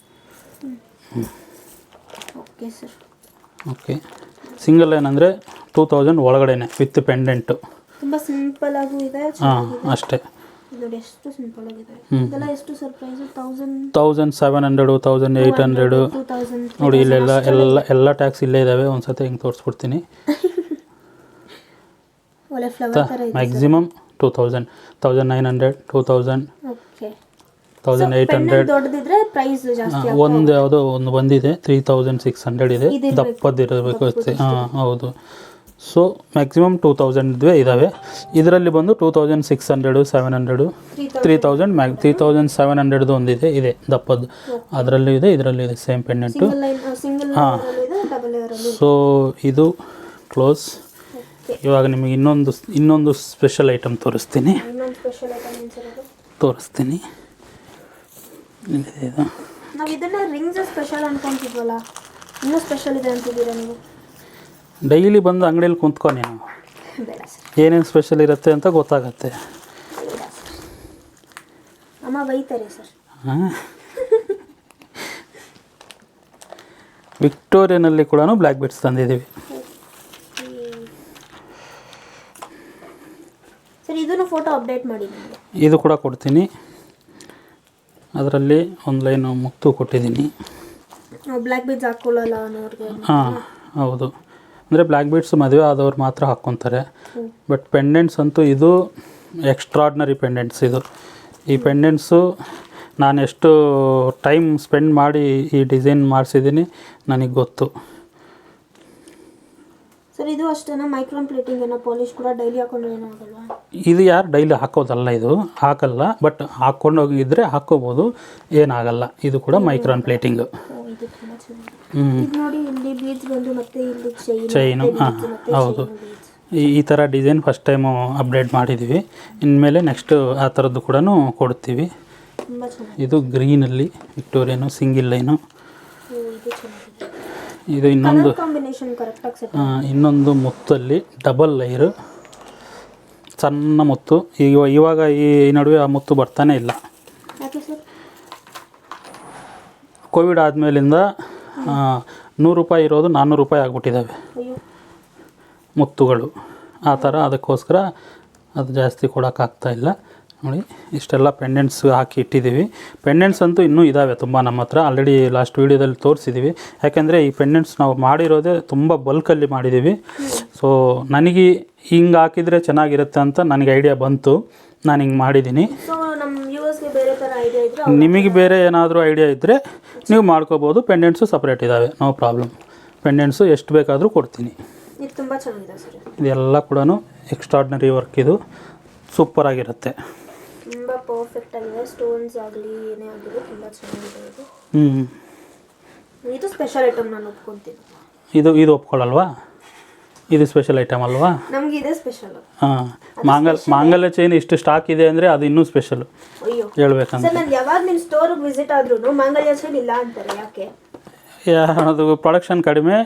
ಓಕೆ, ಸಿಂಗಲ್ ಲೈನ್ ಅಂದರೆ 2000 ಒಳಗಡೆನೆ ವಿತ್ ಪೆಂಡೆಂಟು. ತುಂಬ ಸಿಂಪಲ್ ಆಗೂ ಇದೆ. ಹಾಂ ಅಷ್ಟೇ. ಎಷ್ಟು ಸಿಂಪಲ್ ಆಗಿದೆ. ಇದೆಲ್ಲ ಎಷ್ಟು ಸರ್ ಪ್ರೈಸ್? 1700, 1800. ನೋಡಿ ಇಲ್ಲೆಲ್ಲ ಟ್ಯಾಕ್ಸ್ ಇಲ್ಲೇ ಇದ್ದಾವೆ. ಒಂದ್ಸತಿ ಹಿಂಗೆ ತೋರಿಸ್ಬಿಡ್ತೀನಿ. ಮ್ಯಾಕ್ಸಿಮಮ್ 2000, 1900, 2000, 1800. ದೊಡ್ಡದಿದ್ರೆ ಪ್ರೈಸ್ ಜಾಸ್ತಿ. ಯಾವುದೋ ಒಂದು ಬಂದಿದೆ 3600 ಇದೆ, ದಪ್ಪದಿರಬೇಕು ಅಷ್ಟೇ. ಹಾಂ ಹೌದು. ಸೊ ಮ್ಯಾಕ್ಸಿಮಮ್ 2000 ಇದ್ದಾವೆ. ಇದರಲ್ಲಿ ಬಂದು 2600 700 3000 3700 ಒಂದಿದೆ ಇದೆ ದಪ್ಪದ್ದು, ಅದರಲ್ಲೂ ಇದೆ ಇದರಲ್ಲೂ ಇದೆ ಸೇಮ್ ಪೆಂಡೆಂಟು. ಹಾಂ, ಸೊ ಇದು ಕ್ಲೋಸ್. ಇವಾಗ ನಿಮಗೆ ಇನ್ನೊಂದು ಸ್ಪೆಷಲ್ ಐಟಮ್ ತೋರಿಸ್ತೀನಿ. ಇದು ನಾವು ಇದನ್ನ ರಿಂಗ್ಸ್ ಸ್ಪೆಷಲ್ ಅನ್ಕೊಂತಿದ್ವಲ್ಲ, ಇನ್ನೂ ಸ್ಪೆಷಲ್ ಇದೆ ಅಂತಿದ್ದೀರಾ ನೀವು? ಡೈಲಿ ಬಂದು ಅಂಗಡಿಯಲ್ಲಿ ಕುಂತ್ಕೊ ನೀನು, ಬೇಡ ಸರ್, ಏನೇನು ಸ್ಪೆಷಲ್ ಇರುತ್ತೆ ಅಂತ ಗೊತ್ತಾಗತ್ತೆ. ಬೇಡ ಸರ್, ಅಮ್ಮ ಬೈತಾರೆ ಸರ್. ಹಾಂ, ವಿಕ್ಟೋರಿಯನಲ್ಲಿ ಕೂಡ ಬ್ಲ್ಯಾಕ್ ಬೆಡ್ಸ್ ತಂದಿದ್ದೀವಿ ಸರ್. ಇದನ್ನು ಫೋಟೋ ಅಪ್ಡೇಟ್ ಮಾಡಿ ನಿಮಗೆ. ಇದು ಕೂಡ ಕೊಡ್ತೀನಿ. ಅದರಲ್ಲಿ ಒಂದು ಲೈನು ಮುತ್ತು ಕೊಟ್ಟಿದ್ದೀನಿ. ಬ್ಲ್ಯಾಕ್ ಬೀಡ್ಸ್ ಹಾಕ್ಕೊಳ್ಳಲ್ಲ ಅನ್ನೋರಿಗೆ. ಹಾಂ ಹೌದು, ಅಂದರೆ ಬ್ಲ್ಯಾಕ್ ಬೀಡ್ಸ್ ಮದುವೆ ಆದವ್ರು ಮಾತ್ರ ಹಾಕ್ಕೊತಾರೆ. ಬಟ್ ಪೆಂಡೆಂಟ್ಸ್ ಅಂತೂ ಇದು ಎಕ್ಸ್ಟ್ರಾಡ್ನರಿ ಪೆಂಡೆಂಟ್ಸ್. ಈ ಪೆಂಡೆಂಟ್ಸು ನಾನು ಎಷ್ಟು ಟೈಮ್ ಸ್ಪೆಂಡ್ ಮಾಡಿ ಈ ಡಿಸೈನ್ ಮಾಡಿಸಿದ್ದೀನಿ ನನಗೆ ಗೊತ್ತು. ಸರ್ ಇದು ಅಷ್ಟೇನಾ? ಮೈಕ್ರೋನ್ ಪ್ಲೇಟಿಂಗ್ ಏನೋ ಪಾಲಿಶ್ ಕೂಡ ಡೈಲಿ ಹಾಕೊಂಡ್ರೆ ಏನೂ ಆಗಲ್ವಾ? ಇದು ಯಾರು ಡೈಲಿ ಹಾಕೋದಲ್ಲ, ಇದು ಹಾಕಲ್ಲ. ಬಟ್ ಹಾಕ್ಕೊಂಡು ಹೋಗಿದ್ರೆ ಹಾಕ್ಕೋಬೋದು, ಏನಾಗಲ್ಲ. ಇದು ಕೂಡ ಮೈಕ್ರೋನ್ ಪ್ಲೇಟಿಂಗು. ಇದು ತುಂಬ ಚೆನ್ನಾಗಿದೆ. ಇದು ನೋಡಿ, ಇಲ್ಲಿ ಬೀಡ್ಸ್ ಬಂದು ಮತ್ತೆ ಇಲ್ಲಿ ಚೈನು. ಹಾಂ ಹೌದು, ಈ ಥರ ಡಿಸೈನ್ ಫಸ್ಟ್ ಟೈಮು ಅಪ್ಡೇಟ್ ಮಾಡಿದ್ದೀವಿ. ಇನ್ಮೇಲೆ ನೆಕ್ಸ್ಟು ಆ ಥರದ್ದು ಕೂಡ ಕೊಡ್ತೀವಿ. ತುಂಬ ಚೆನ್ನಾಗಿದೆ. ಇದು ಗ್ರೀನಲ್ಲಿ ವಿಕ್ಟೋರಿಯನು ಸಿಂಗಿಲ್ ಲೈನು. ಇದು ಚೆನ್ನಾಗಿದೆ. ಇದು ಇನ್ನೊಂದು ಕಾಂಬಿನೇಷನ್ ಕರೆಕ್ಟಾಗಿ ಸೆಟ್. ಇನ್ನೊಂದು ಮುತ್ತಲ್ಲಿ ಡಬಲ್ ಲೈರು, ಸಣ್ಣ ಮುತ್ತು. ಇವಾಗ ಈ ನಡುವೆ ಆ ಮುತ್ತು ಬರ್ತಾನೆ ಇಲ್ಲ. ಯಾಕೆ ಸರ್? ಕೋವಿಡ್ ಆದಮೇಲಿಂದ 100 ರೂಪಾಯಿ ಇರೋದು 400 ರೂಪಾಯಿ ಆಗಿಬಿಟ್ಟಿದ್ದಾವೆ ಅಯ್ಯೋ, ಮುತ್ತುಗಳು. ಆ ಥರ, ಅದಕ್ಕೋಸ್ಕರ ಅದು ಜಾಸ್ತಿ ಕೊಡೋಕ್ಕಾಗ್ತಾಯಿಲ್ಲ. ನೋಡಿ, ಇಷ್ಟೆಲ್ಲ ಪೆಂಡೆಂಟ್ಸ್ ಹಾಕಿ ಇಟ್ಟಿದ್ದೀವಿ. ಪೆಂಡೆಂಟ್ಸ್ ಅಂತೂ ಇನ್ನೂ ಇದ್ದಾವೆ ತುಂಬ ನಮ್ಮ ಹತ್ರ. ಆಲ್ರೆಡಿ ಲಾಸ್ಟ್ ವೀಡಿಯೋದಲ್ಲಿ ತೋರಿಸಿದ್ದೀವಿ. ಯಾಕೆಂದರೆ ಈ ಪೆಂಡೆಂಟ್ಸ್ ನಾವು ಮಾಡಿರೋದೇ ತುಂಬ ಬಲ್ಕಲ್ಲಿ ಮಾಡಿದ್ದೀವಿ. ಸೊ ನನಗೆ ಹಿಂಗೆ ಹಾಕಿದರೆ ಚೆನ್ನಾಗಿರುತ್ತೆ ಅಂತ ನನಗೆ ಐಡಿಯಾ ಬಂತು, ನಾನು ಹಿಂಗೆ ಮಾಡಿದ್ದೀನಿ. ಸೊ ನಮ್ಮ ವ್ಯೂವರ್ಸ್ಗೆ ಬೇರೆ ಥರ ಐಡಿಯಾ ಇದ್ದರೆ, ನಿಮಗೆ ಬೇರೆ ಏನಾದರೂ ಐಡಿಯಾ ಇದ್ದರೆ ನೀವು ಮಾಡ್ಕೋಬೋದು. ಪೆಂಡೆಂಟ್ಸು ಸಪ್ರೇಟ್ ಇದ್ದಾವೆ, ನೋ ಪ್ರಾಬ್ಲಮ್. ಪೆಂಡೆಂಟ್ಸು ಎಷ್ಟು ಬೇಕಾದರೂ ಕೊಡ್ತೀನಿ. ಇದು ತುಂಬ ಚೆನ್ನಾಗಿದೆ ಸರ್. ಇದೆಲ್ಲ ಕೂಡ ಎಕ್ಸ್ಟ್ರಾರ್ಡಿನರಿ ವರ್ಕ್. ಇದು ಸೂಪರಾಗಿರುತ್ತೆ, ತುಂಬ ಪರ್ಫೆಕ್ಟ್ ಆಗಿದೆ. ಸ್ಟೋನ್ಸ್ ಆಗಲಿ ಏನೇ ಆಗಲಿ ತುಂಬ ಚೆನ್ನಾಗಿದೆ ಇದು. ಇದು ಸ್ಪೆಷಲ್ ಐಟಮ್, ನಾನು ಒಪ್ಕೊತೀನಿ. ಇದು ಒಪ್ಕೊಳ್ಳಲ್ವಾ? ಇದು ಸ್ಪೆಷಲ್ ಐಟಮ್ ಅಲ್ವಾ? ನಮಗೆ ಇದೆ ಸ್ಪೆಷಲ್. ಹಾಂ, ಮಾಂಗಲ್ಯ ಚೈನ್ ಇಷ್ಟು ಸ್ಟಾಕ್ ಇದೆ ಅಂದರೆ ಅದು ಇನ್ನೂ ಸ್ಪೆಷಲು ಅಯ್ಯೋ ಹೇಳ್ಬೇಕಂತ. ಸರ್, ನಾನು ಯಾವಾಗ ನಿಮ್ಮ ಸ್ಟೋರಿಗೆ ವಿಸಿಟ್ ಆದ್ರೂ ಮಾಂಗಲ್ಯ ಚೈನ್ ಇಲ್ಲ ಅಂತಾರೆ, ಯಾಕೆ? ಅದು ಪ್ರೊಡಕ್ಷನ್ ಕಡಿಮೆ,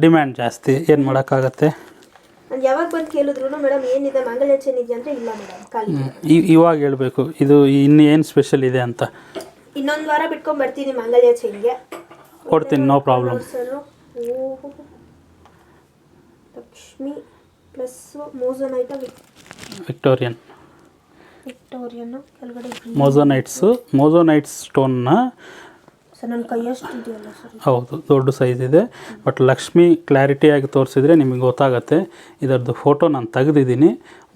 ಡಿಮ್ಯಾಂಡ್ ಜಾಸ್ತಿ, ಏನು ಮಾಡೋಕ್ಕಾಗತ್ತೆ. ನಾನು ಯಾವಾಗ ಬಂದು ಕೇಳಿದ್ರು ಮೇಡಮ್ ಏನಿದೆ ಮಾಂಗಲ್ಯ ಚೈನ್ ಇದೆ ಅಂದರೆ ಇಲ್ಲ ಮೇಡಮ್ ಖಾಲಿ. ಇವಾಗ ಹೇಳಬೇಕು ಇದು ಇನ್ನು ಏನು ಸ್ಪೆಷಲ್ ಇದೆ ಅಂತ. ಇನ್ನೊಂದು ವಾರ ಬಿಟ್ಕೊಂಡು ಬರ್ತೀನಿ ಮಾಂಗಲ್ಯ ಚೈನ್ಗೆ, ಕೊಡ್ತೀನಿ, no problem. Lakshmi plus moissanite Victorian ಕೆಳಗಡೆ ಮೋಸೋನೈಟ್ಸ್ ಸ್ಟೋನ್ನ. ಸರ್ ನನ್ನ ಕೈಯಷ್ಟು ಇದೆಯಲ್ಲ ಸರ್? ಹೌದು, ದೊಡ್ಡ ಸೈಜ್ ಇದೆ. ಬಟ್ ಲಕ್ಷ್ಮಿ ಕ್ಲಾರಿಟಿಯಾಗಿ ತೋರಿಸಿದ್ರೆ ನಿಮಗೆ ಗೊತ್ತಾಗುತ್ತೆ. ಇದರದ್ದು ಫೋಟೋ ನಾನು ತೆಗೆದಿದ್ದೀನಿ,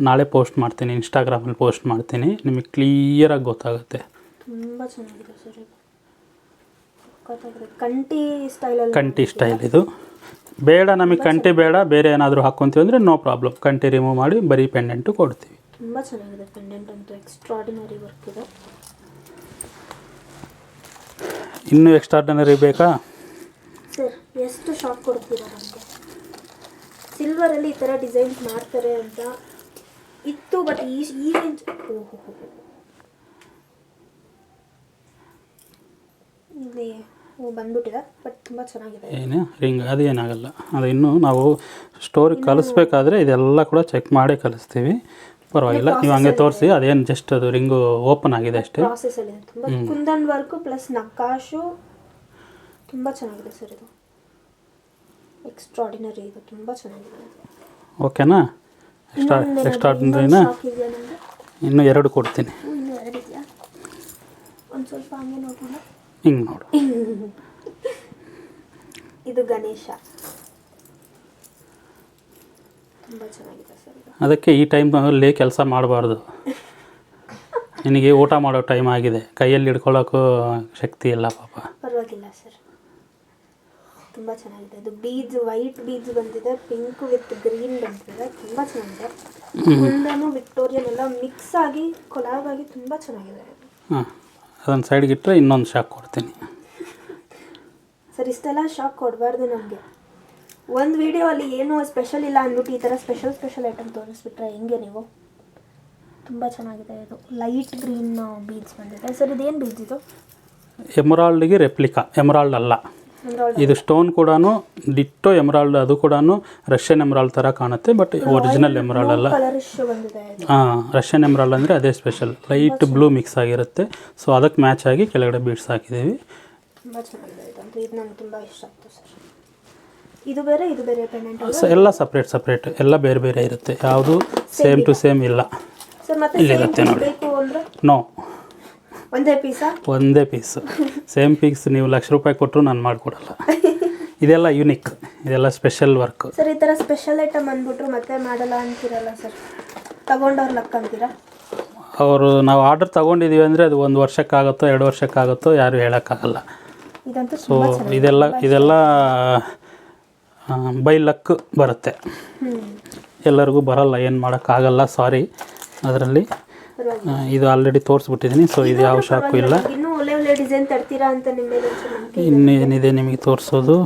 ನಾಳೆ ಪೋಸ್ಟ್ ಮಾಡ್ತೀನಿ, ಇನ್ಸ್ಟಾಗ್ರಾಮಲ್ಲಿ ಪೋಸ್ಟ್ ಮಾಡ್ತೀನಿ, ನಿಮಗೆ ಕ್ಲಿಯರಾಗಿ ಗೊತ್ತಾಗುತ್ತೆ. ತುಂಬ ಚೆನ್ನಾಗಿದೆ ಸರ್ ಇದು. ಕಂಟಿ ಸ್ಟೈಲ್ ಇದು. ಬೇಡ ನಮಗೆ ಕಂಟಿ ಬೇಡ, ಬೇರೆ ಏನಾದರೂ ಹಾಕ್ಕೊಂತೀವಿ ಅಂದರೆ ನೋ ಪ್ರಾಬ್ಲಮ್, ಕಂಟಿ ರಿಮೂವ್ ಮಾಡಿ ಬರೀ ಪೆಂಡೆಂಟು ಕೊಡ್ತೀವಿ. ತುಂಬ ಚೆನ್ನಾಗಿದೆ ಪೆಂಡೆಂಟ್ ಅಂತೂ, ಎಕ್ಸ್ಟ್ರಾರ್ಡಿನರಿ ವರ್ಕ್ ಇದೆ. ಇನ್ನೂ ಎಕ್ಸ್ಟ್ರಾರ್ಡಿನರಿ ಬೇಕಾ ಸರ್? ಎಷ್ಟು ಶಾಕ್ ಕೊಡ್ತೀರಾ ನಮಗೆ? ಸಿಲ್ವರಲ್ಲಿ ಈ ಥರ ಡಿಸೈನ್ಸ್ ಮಾಡ್ತಾರೆ ಅಂತ ಇತ್ತು, ಬಟ್ ಈ ರೇಂಜ್ ಇಲ್ಲಿ ಬಂದ್ಬಿಟ್ಟಿದೆ. ಬಟ್ ತುಂಬ ಚೆನ್ನಾಗಿದೆ. ಏನು ರಿಂಗ್ ಅದು ಏನಾಗಲ್ಲ, ಅದು ಇನ್ನೂ ನಾವು ಸ್ಟೋರಿಗೆ ಕಲಿಸ್ಬೇಕಾದ್ರೆ ಇದೆಲ್ಲ ಕೂಡ ಚೆಕ್ ಮಾಡೇ ಕಲಿಸ್ತೀವಿ. ಪರವಾಗಿಲ್ಲ, ನೀವು ಹಂಗೆ ತೋರಿಸಿ. ಅದೇನು ಜಸ್ಟ್ ಅದು ರಿಂಗು ಓಪನ್ ಆಗಿದೆ ಅಷ್ಟೇ. ಪ್ರಾಸೆಸಲ್ಲಿ ತುಂಬ ಕುಂದನ್ ವರ್ಕು ಪ್ಲಸ್ ನಕಾಶು ತುಂಬ ಚೆನ್ನಾಗಿದೆ ಸರ್. ಇದು ಎಕ್ಸ್ಟ್ರಾರ್ಡಿನರಿ, ಇದು ತುಂಬ ಚೆನ್ನಾಗಿದೆ. ಓಕೆನಾ? ಎಕ್ಸ್ಟ್ರಾರ್ಡಿನರಿನಾ? ಇನ್ನೂ 2 ಕೊಡ್ತೀನಿ. ಇನ್ನೂ 2 ಇದೆಯಾ? ಒಂದು ಸ್ವಲ್ಪ ಹಂಗೆ ನೋಡೋಣ. ಹಿಂಗೆ ನೋಡು. ಇದು ಗಣೇಶ, ತುಂಬ ಚೆನ್ನಾಗಿದೆ ಸರ್. ಅದಕ್ಕೆ ಈ ಟೈಮಲ್ಲಿ ಕೆಲಸ ಮಾಡಬಾರ್ದು. ನಿನಗೆ ಊಟ ಮಾಡೋ ಟೈಮ್ ಆಗಿದೆ, ಕೈಯಲ್ಲಿ ಹಿಡ್ಕೊಳ್ಳೋಕ್ಕೂ ಶಕ್ತಿ ಇಲ್ಲ ಪಾಪ. ಪರವಾಗಿಲ್ಲ ಸರ್. ತುಂಬ ಚೆನ್ನಾಗಿದೆ. ಇದು ಬೀಡ್ಸ್ ವೈಟ್ ಬೀಡ್ಸ್ ಬಂದಿದೆ, ಪಿಂಕ್ ವಿತ್ ಗ್ರೀನ್ ಬಂದಿದೆ, ತುಂಬ ಚೆನ್ನಾಗಿದೆ. ಮುಂದೆನೂ ವಿಕ್ಟೋರಿಯನ್ ಎಲ್ಲ ಮಿಕ್ಸ್ ಆಗಿ ಕೊಲಾಬ್ ಆಗಿ ತುಂಬ ಚೆನ್ನಾಗಿದೆ. ಹಾಂ, ಅದನ್ನು ಸೈಡ್ಗೆ ಇಟ್ಟರೆ ಇನ್ನೊಂದು ಶಾಕ್ ಕೊಡ್ತೀನಿ. ಸರ್ ಇಷ್ಟೆಲ್ಲ ಶಾಕ್ ಕೊಡಬಾರ್ದು ನಮಗೆ. ಒಂದು ವಿಡಿಯೋ ಅಲ್ಲಿ ಏನೂ ಸ್ಪೆಷಲ್ ಇಲ್ಲ ಅಂದ್ಬಿಟ್ಟು ಈ ಥರ ಸ್ಪೆಷಲ್ ಐಟಮ್ ತೋರಿಸ್ಬಿಟ್ರೆ ಹೆಂಗೆ ನೀವು? ತುಂಬ ಚೆನ್ನಾಗಿದೆ. ಇದು ಲೈಟ್ ಗ್ರೀನ್ ಬೀಡ್ಸ್ ಬಂದಿದೆ. ಸರ್ ಇದೇನು ಬೀಡ್ಸ್ ಇದು? ಎಮರಾಲ್ಡ್ಗೆ ರೆಪ್ಲಿಕಾ, ಎಮರಾಲ್ಡ್ ಅಲ್ಲ ಇದು. ಸ್ಟೋನ್ ಕೂಡ ಡಿಟ್ಟೋ ಎಮರಾಲ್ಡ್, ಅದು ಕೂಡ ರಷ್ಯನ್ ಎಮರಾಲ್ಡ್ ಥರ ಕಾಣುತ್ತೆ, ಬಟ್ ಒರಿಜಿನಲ್ ಎಮರಾಲ್ಡ್ ಅಲ್ಲ. ಹಾಂ, ರಷ್ಯನ್ ಎಮರಾಲ್ಡ್ ಅಂದರೆ ಅದೇ ಸ್ಪೆಷಲ್, ಲೈಟ್ ಬ್ಲೂ ಮಿಕ್ಸ್ ಆಗಿರುತ್ತೆ. ಸೊ ಅದಕ್ಕೆ ಮ್ಯಾಚ್ ಆಗಿ ಕೆಳಗಡೆ ಬೀಡ್ಸ್ ಹಾಕಿದ್ದೀವಿ. ತುಂಬ ಚೆನ್ನಾಗಿದೆ ಇದು. ಇದು ನನಗೆ ತುಂಬ ಇಷ್ಟ ಆಗ್ತದೆ ಸರ್. ಇದು ಬೇರೆ ಇದು ಬೇರೆ ಪೆಂಡೆಂಟ್ ಎಲ್ಲ ಸಪ್ರೇಟ್ ಎಲ್ಲ ಬೇರೆ ಬೇರೆ ಇರುತ್ತೆ, ಯಾವುದು ಸೇಮ್ ಟು ಸೇಮ್ ಇಲ್ಲ. ಸರ್ ಮತ್ತೆ ಇಲ್ಲಿರುತ್ತೆ ನೋಡಿ. ಬೇಕು ಅಂದರೆ ನೋ, ಒಂದೇ ಪೀಸಾ? ಒಂದೇ ಪೀಸು. ಸೇಮ್ ಪೀಸ್ ನೀವು ₹1,00,000 ಕೊಟ್ಟರು ನಾನು ಮಾಡಿಕೊಡಲ್ಲ. ಇದೆಲ್ಲ ಯುನಿಕ್, ಇದೆಲ್ಲ ಸ್ಪೆಷಲ್ ವರ್ಕ್. ಸರ್ ಈ ಥರ ಸ್ಪೆಷಲ್ ಐಟಮ್ ಅಂದ್ಬಿಟ್ರು ಮತ್ತೆ ಮಾಡಲ್ಲ ಅಂತೀರಲ್ಲ ಸರ್, ತಗೊಂಡವ್ರು ಲಕ್ ಅಂತೀರಾ? ಅವರು ನಾವು ಆರ್ಡರ್ ತೊಗೊಂಡಿದ್ದೀವಿ ಅಂದರೆ ಅದು 1 ವರ್ಷಕ್ಕಾಗುತ್ತೋ 2 ವರ್ಷಕ್ಕಾಗುತ್ತೋ ಯಾರು ಹೇಳೋಕ್ಕಾಗಲ್ಲ. ಇದಂತೂ ಸೊ ಇದೆಲ್ಲ ಬೈ ಲಕ್ ಬರುತ್ತೆ, ಎಲ್ಲರಿಗೂ ಬರಲ್ಲ, ಏನು ಮಾಡೋಕ್ಕಾಗಲ್ಲ, ಸಾರಿ. ಅದರಲ್ಲಿ ಇದು ಆಲ್ರೆಡಿ ತೋರಿಸ್ಬಿಟ್ಟಿದ್ದೀನಿ. ಸೊ ಇದು ಯಾವ ಶಾಕು ಇಲ್ಲ. ಇನ್ನೂ ಒಳ್ಳೆ ಡಿಸೈನ್ ತರ್ತೀರಾ ಅಂತ ನಿಮಗೆ ಇನ್ನೇನಿದೆ ನಿಮಗೆ ತೋರಿಸೋದು?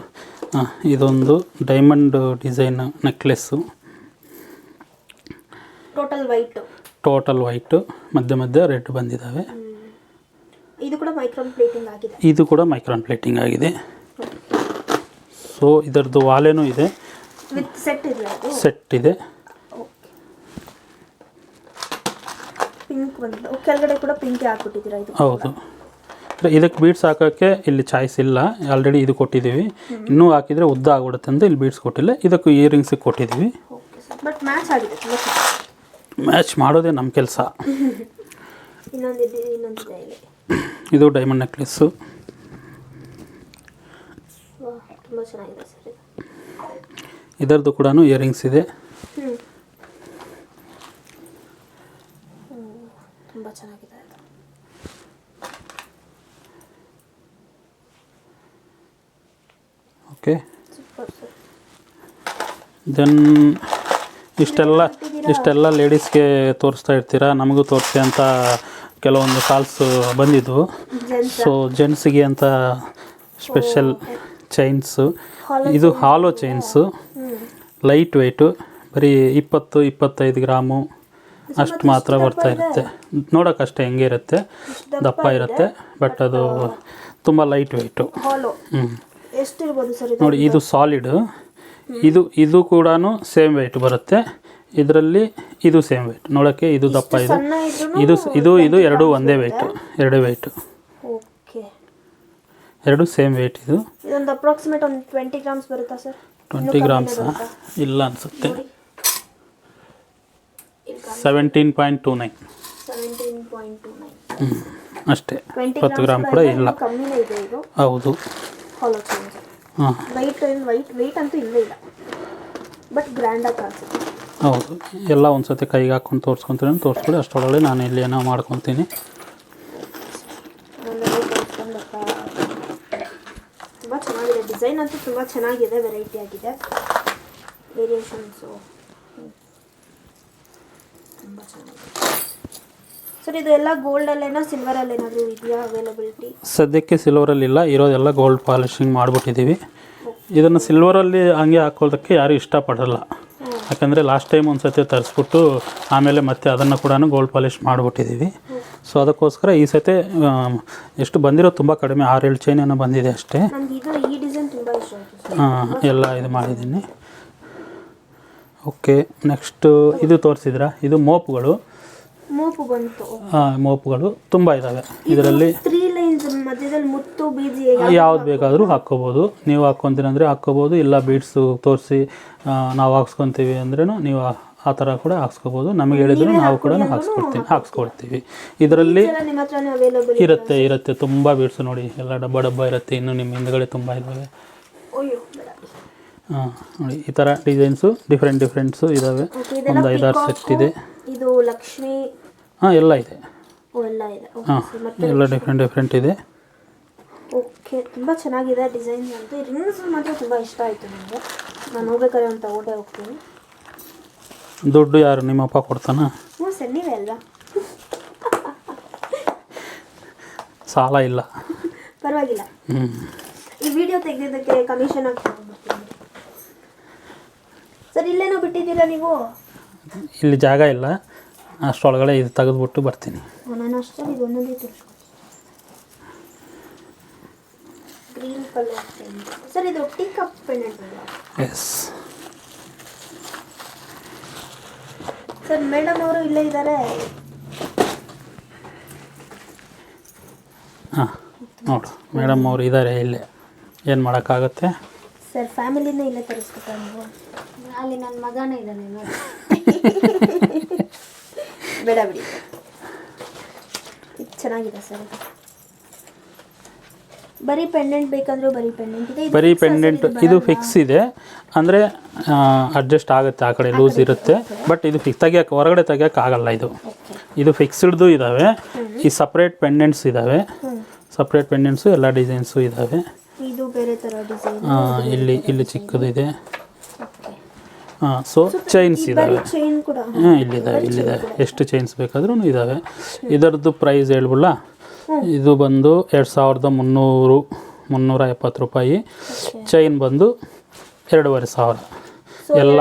ಇದೊಂದು diamond design necklace, total white, ಮಧ್ಯೆ ರೆಡ್ ಬಂದಿದ್ದಾವೆ. ಇದು ಕೂಡ ಮೈಕ್ರಾನ್ ಪ್ಲೇಟಿಂಗ್ ಆಗಿದೆ. ಇದು ಕೂಡ ಮೈಕ್ರಾನ್ ಪ್ಲೇಟಿಂಗ್ ಆಗಿದೆ. ಸೊ ಇದರದ್ದು ವಾಲೆನೂ ಇದೆ, ವಿತ್ ಸೆಟ್ ಇದೆ. ಪಿಂಕ್ ಬಂದಿದೆ, ಕೆಳಗಡೆ ಕೂಡ ಪಿಂಕ್ ಹಾಕ್ಬಿಟ್ಟಿದ್ದೀರಾ? ಇದು ಹೌದು. ಇದಕ್ಕೆ ಬೀಡ್ಸ್ ಹಾಕೋಕ್ಕೆ ಇಲ್ಲಿ ಚಾಯ್ಸ್ ಇಲ್ಲ, ಆಲ್ರೆಡಿ ಇದು ಕೊಟ್ಟಿದ್ದೀವಿ. ಇನ್ನೂ ಹಾಕಿದರೆ ಉದ್ದ ಆಗ್ಬಿಡುತ್ತೆ ಅಂತ ಇಲ್ಲಿ ಬೀಡ್ಸ್ ಕೊಟ್ಟಿಲ್ಲ. ಇದಕ್ಕೂ ಇಯರಿಂಗ್ಸಿಗೆ ಕೊಟ್ಟಿದ್ದೀವಿ. ಬಟ್ ಮ್ಯಾಚ್ ಆಗಿದೆ, ಮ್ಯಾಚ್ ಮಾಡೋದೇ ನಮ್ಮ ಕೆಲಸ. ಇನ್ನೊಂದಿದೆ ಇದು ಡೈಮಂಡ್ ನೆಕ್ಲೆಸ್ಸು, ತುಂಬ ಚೆನ್ನಾಗಿದೆ ಸರ್. ಇದರದ್ದು ಕೂಡ ಇಯರಿಂಗ್ಸ್ ಇದೆ. ತುಂಬ ಚೆನ್ನಾಗಿದೆ. ಓಕೆ, ದೆನ್ ಇಷ್ಟೆಲ್ಲ ಲೇಡೀಸ್ಗೆ ತೋರಿಸ್ತಾ ಇರ್ತೀರಾ, ನಮಗೂ ತೋರಿಸಿ ಅಂತ ಕೆಲವೊಂದು ಕಾಲ್ಸ್ ಬಂದಿದ್ವು. ಸೊ ಜೆಂಟ್ಸಿಗೆ ಅಂತ ಸ್ಪೆಷಲ್ ಚೈನ್ಸು. ಇದು ಹಾಲೋ ಚೈನ್ಸು, ಲೈಟ್ ವೆಯ್ಟು, ಬರೀ 20-25 ಗ್ರಾಮು ಅಷ್ಟು ಮಾತ್ರ ಬರ್ತಾ ಇರುತ್ತೆ. ನೋಡೋಕ್ಕಷ್ಟೇ ಹೆಂಗೆ ಇರುತ್ತೆ, ದಪ್ಪ ಇರುತ್ತೆ, ಬಟ್ ಅದು ತುಂಬ ಲೈಟ್ ವೆಯ್ಟು. ನೋಡಿ ಇದು ಸಾಲಿಡು, ಇದು ಕೂಡ ಸೇಮ್ ವೆಯ್ಟ್ ಬರುತ್ತೆ. ಇದರಲ್ಲಿ ಇದು ಸೇಮ್ ವೆಯ್ಟ್, ನೋಡೋಕ್ಕೆ ಇದು ದಪ್ಪ ಇದೆ, ಇದು ಎರಡೂ ಒಂದೇ ವೆಯ್ಟು, ಎರಡೇ ವೆಯ್ಟು, ಎರಡು ಸೇಮ್ ವೆಯ್ಟ್. ಇದೊಂದು ಅಪ್ರಾಕ್ಸಿಮೇಟ್ ಒಂದು 20 ಗ್ರಾಮ್ಸ್ ಬರುತ್ತಾ ಸರ್? 20 ಗ್ರಾಮ್ಸಾ? ಇಲ್ಲ ಅನಿಸುತ್ತೆ, 17.29 ಅಷ್ಟೇ, 20 ಗ್ರಾಮ್ ಕೂಡ ಇಲ್ಲ. ಹೌದು. ಹಾಂ, ವೆಯ್ಟ್ ಅಂತೂ ಇಲ್ಲೇ ಇಲ್ಲ, ಬಟ್ ಗ್ರ್ಯಾಂಡಾಗಿ ಕಾಣಿಸುತ್ತೆ. ಹೌದು. ಎಲ್ಲ ಒಂದು ಸತಿ ಕೈಗೆ ಹಾಕ್ಕೊಂಡು ತೋರಿಸ್ಕೊತೀನಿ, ತೋರಿಸ್ಬಿಡಿ. ಅಷ್ಟರೊಳಗೆ ನಾನು ಇಲ್ಲಿ ಏನೋ ಮಾಡ್ಕೊತೀನಿ. ತುಂಬ ಚೆನ್ನಾಗಿದೆ, ಡಿಸೈನ್ ಅಂತೂ ತುಂಬ ಚೆನ್ನಾಗಿದೆ, ವೆರೈಟಿ ಆಗಿದೆ, ವೇರಿಯೇಷನ್ಸು ತುಂಬ ಚೆನ್ನಾಗಿದೆ. ಸರ್ ಇದು ಎಲ್ಲ ಗೋಲ್ಡಲ್ಲೇನೋ ಸಿಲ್ವರಲ್ಲಿ ಏನಾದರೂ ಇದೆಯಾ ಅವೈಲಬಿಲಿಟಿ? ಸದ್ಯಕ್ಕೆ ಸಿಲ್ವರಲ್ಲಿಲ್ಲ, ಇರೋದೆಲ್ಲ ಗೋಲ್ಡ್ ಪಾಲಿಶಿಂಗ್ ಮಾಡಿಬಿಟ್ಟಿದ್ದೀವಿ. ಇದನ್ನು ಸಿಲ್ವರಲ್ಲಿ ಹಂಗೆ ಹಾಕೋದಕ್ಕೆ ಯಾರೂ ಇಷ್ಟಪಡಲ್ಲ, ಯಾಕಂದರೆ ಲಾಸ್ಟ್ ಟೈಮ್ ಒಂದು ಸತಿ ತರಿಸ್ಬಿಟ್ಟು ಆಮೇಲೆ ಮತ್ತೆ ಅದನ್ನು ಕೂಡ ಗೋಲ್ಡ್ ಪಾಲಿಶ್ ಮಾಡಿಬಿಟ್ಟಿದ್ದೀವಿ. ಸೊ ಅದಕ್ಕೋಸ್ಕರ ಈ ಸತಿ ಎಷ್ಟು ಬಂದಿರೋ ತುಂಬ ಕಡಿಮೆ, 6-7 ಚೈನ್ ಏನೋ ಬಂದಿದೆ ಅಷ್ಟೇ. ಹಾಂ, ಎಲ್ಲ ಇದು ಮಾಡಿದ್ದೀನಿ. ಓಕೆ, ನೆಕ್ಸ್ಟು ಇದು ತೋರಿಸಿದ್ರಾ? ಇದು ಮೋಪುಗಳು. ಹಾಂ, ಮೋಪುಗಳು ತುಂಬ ಇದ್ದಾವೆ ಇದರಲ್ಲಿ. ಯಾವ್ದು ಬೇಕಾದರೂ ಹಾಕ್ಕೋಬೋದು, ನೀವು ಹಾಕ್ಕೊತೀರಂದರೆ ಹಾಕ್ಕೋಬೋದು, ಇಲ್ಲ ಬೀಡ್ಸು ತೋರಿಸಿ ನಾವು ಹಾಕ್ಸ್ಕೊತೀವಿ ಅಂದ್ರೂ ನೀವು ಆ ಥರ ಕೂಡ ಹಾಕ್ಸ್ಕೋಬೋದು. ನಮಗೆ ಹೇಳಿದ್ರು ನಾವು ಕೂಡ ಹಾಕ್ಸ್ಕೊಡ್ತೀವಿ. ಇದರಲ್ಲಿ ಇರುತ್ತೆ ತುಂಬ ಬೀಡ್ಸು, ನೋಡಿ ಎಲ್ಲ ಡಬ್ಬ ಇರುತ್ತೆ. ಇನ್ನು ನಿಮ್ಮ ಹಿಂದ್ಗಡೆ ತುಂಬ ಇದ್ದಾವೆ. ಹಾಂ, ನೋಡಿ ಈ ಥರ ಡಿಸೈನ್ಸು ಡಿಫ್ರೆಂಟ್ಸು ಇದ್ದಾವೆ. ಒಂದು 5-6 ಸೆಟ್ ಇದೆ. ಇದು ಲಕ್ಷ್ಮಿ. ಹಾಂ, ಎಲ್ಲ ಇದೆ. ಹಾಂ, ಎಲ್ಲ ಡಿಫ್ರೆಂಟ್ ಇದೆ. ಓಕೆ, ತುಂಬ ಚೆನ್ನಾಗಿದೆ ಡಿಸೈನ್ ಅಂತೂ. ರಿಂಗ್ಸ್ ಮಾತ್ರ ತುಂಬ ಇಷ್ಟ ಆಯಿತು ನನಗೆ. ನಾನು ಹೋಗ್ಬೇಕಾದ್ರೆ ಒಂದು ತಗೊಂಡೇ ಹೋಗ್ತೀನಿ. ದುಡ್ಡು ಯಾರು ನಿಮ್ಮಪ್ಪ ಕೊಡ್ತಾನ? ಹ್ಞೂ ಸರ್, ನೀವೇ ಅಲ್ವಾ? ಸಾಲ ಇಲ್ಲ. ಪರವಾಗಿಲ್ಲ. ಈ ವಿಡಿಯೋ ತೆಗೆದಿದ್ದಕ್ಕೆ ಕಮಿಷನ್ ಆಗಿ ತಗೊಂಡ್ಬಿಡ್ತೀನಿ ಸರ್. ಇಲ್ಲೇನೋ ಬಿಟ್ಟಿದ್ದೀರಾ ನೀವು? ಇಲ್ಲಿ ಜಾಗ ಇಲ್ಲ, ಅಷ್ಟರೊಳಗಡೆ ಇದು ತೆಗೆದುಬಿಟ್ಟು ಬರ್ತೀನಿ. ನಾನು ಅಷ್ಟರಲ್ಲಿ ಇದು ಒಂದೊಂದೇ ತೋರಿಸ್ಕೊಡ್ತೀನಿ. ಗ್ರೀನ್ ಕಲರ್ ಸರ್, ಇದು ಟೀ ಕಪ್ ಪೆಂಡೆಂಟ್ ಅಲ್ಲ? ಎಸ್ ಸರ್, ಮೇಡಮ್ ಅವರು ಇಲ್ಲೇ ಇದ್ದಾರೆ. ಹಾಂ, ನೋಡು ಮೇಡಮ್ ಅವರು ಇದ್ದಾರೆ ಇಲ್ಲೇ. ಏನು ಮಾಡೋಕ್ಕಾಗುತ್ತೆ ಸರ್? ಫ್ಯಾಮಿಲಿನೇ ಇಲ್ಲೇ ತರಿಸ್ಕೊತಾರೆ ನೀವು? ಅಲ್ಲಿ ನನ್ನ ಮಗನೇ ಇದ್ದಾನೆ ನೋಡಿ. ಬೇಡ ಬಿಡಿ, ಇದು ಚೆನ್ನಾಗಿದೆ ಸರ್. ಬರೀ ಪೆಂಡೆಂಟ್ ಬೇಕಂದ್ರೆ ಬರೀ ಪೆಂಡೆಂಟ್ ಇದೆ. ಬರೀ ಪೆಂಡೆಂಟ್ ಇದು ಫಿಕ್ಸ್ ಇದೆ, ಅಂದರೆ ಅಡ್ಜಸ್ಟ್ ಆಗುತ್ತೆ, ಆ ಕಡೆ ಲೂಸ್ ಇರುತ್ತೆ. ಬಟ್ ಇದು ತೆಗಿಯೋಕ್ಕೆ ಹೊರಗಡೆ ತೆಗಿಯೋಕ್ಕೆ ಆಗಲ್ಲ. ಇದು ಫಿಕ್ಸ್ಡ್ದು ಇದ್ದಾವೆ. ಈ ಸಪ್ರೇಟ್ ಪೆಂಡೆಂಟ್ಸ್ ಇದ್ದಾವೆ. ಸಪ್ರೇಟ್ ಪೆಂಡೆಂಟ್ಸು ಎಲ್ಲ ಡಿಸೈನ್ಸು ಇದ್ದಾವೆ. ಇದು ಬೇರೆ ಥರ ಡಿಸೈನ್. ಇಲ್ಲಿ ಚಿಕ್ಕದಿದೆ. ಹಾಂ, ಸೊ ಚೈನ್ಸ್ ಇದ್ದಾವೆ. ಚೈನ್ ಕೂಡ ಹಾಂ, ಇಲ್ಲಿದ್ದಾವೆ. ಎಷ್ಟು ಚೈನ್ಸ್ ಬೇಕಾದ್ರೂ ಇದ್ದಾವೆ. ಇದರದ್ದು ಪ್ರೈಸ್ ಹೇಳ್ಬಿಡಲ್ಲ. ಇದು ಬಂದು 2370 ರೂಪಾಯಿ. ಚೈನ್ ಬಂದು 2500. ಎಲ್ಲ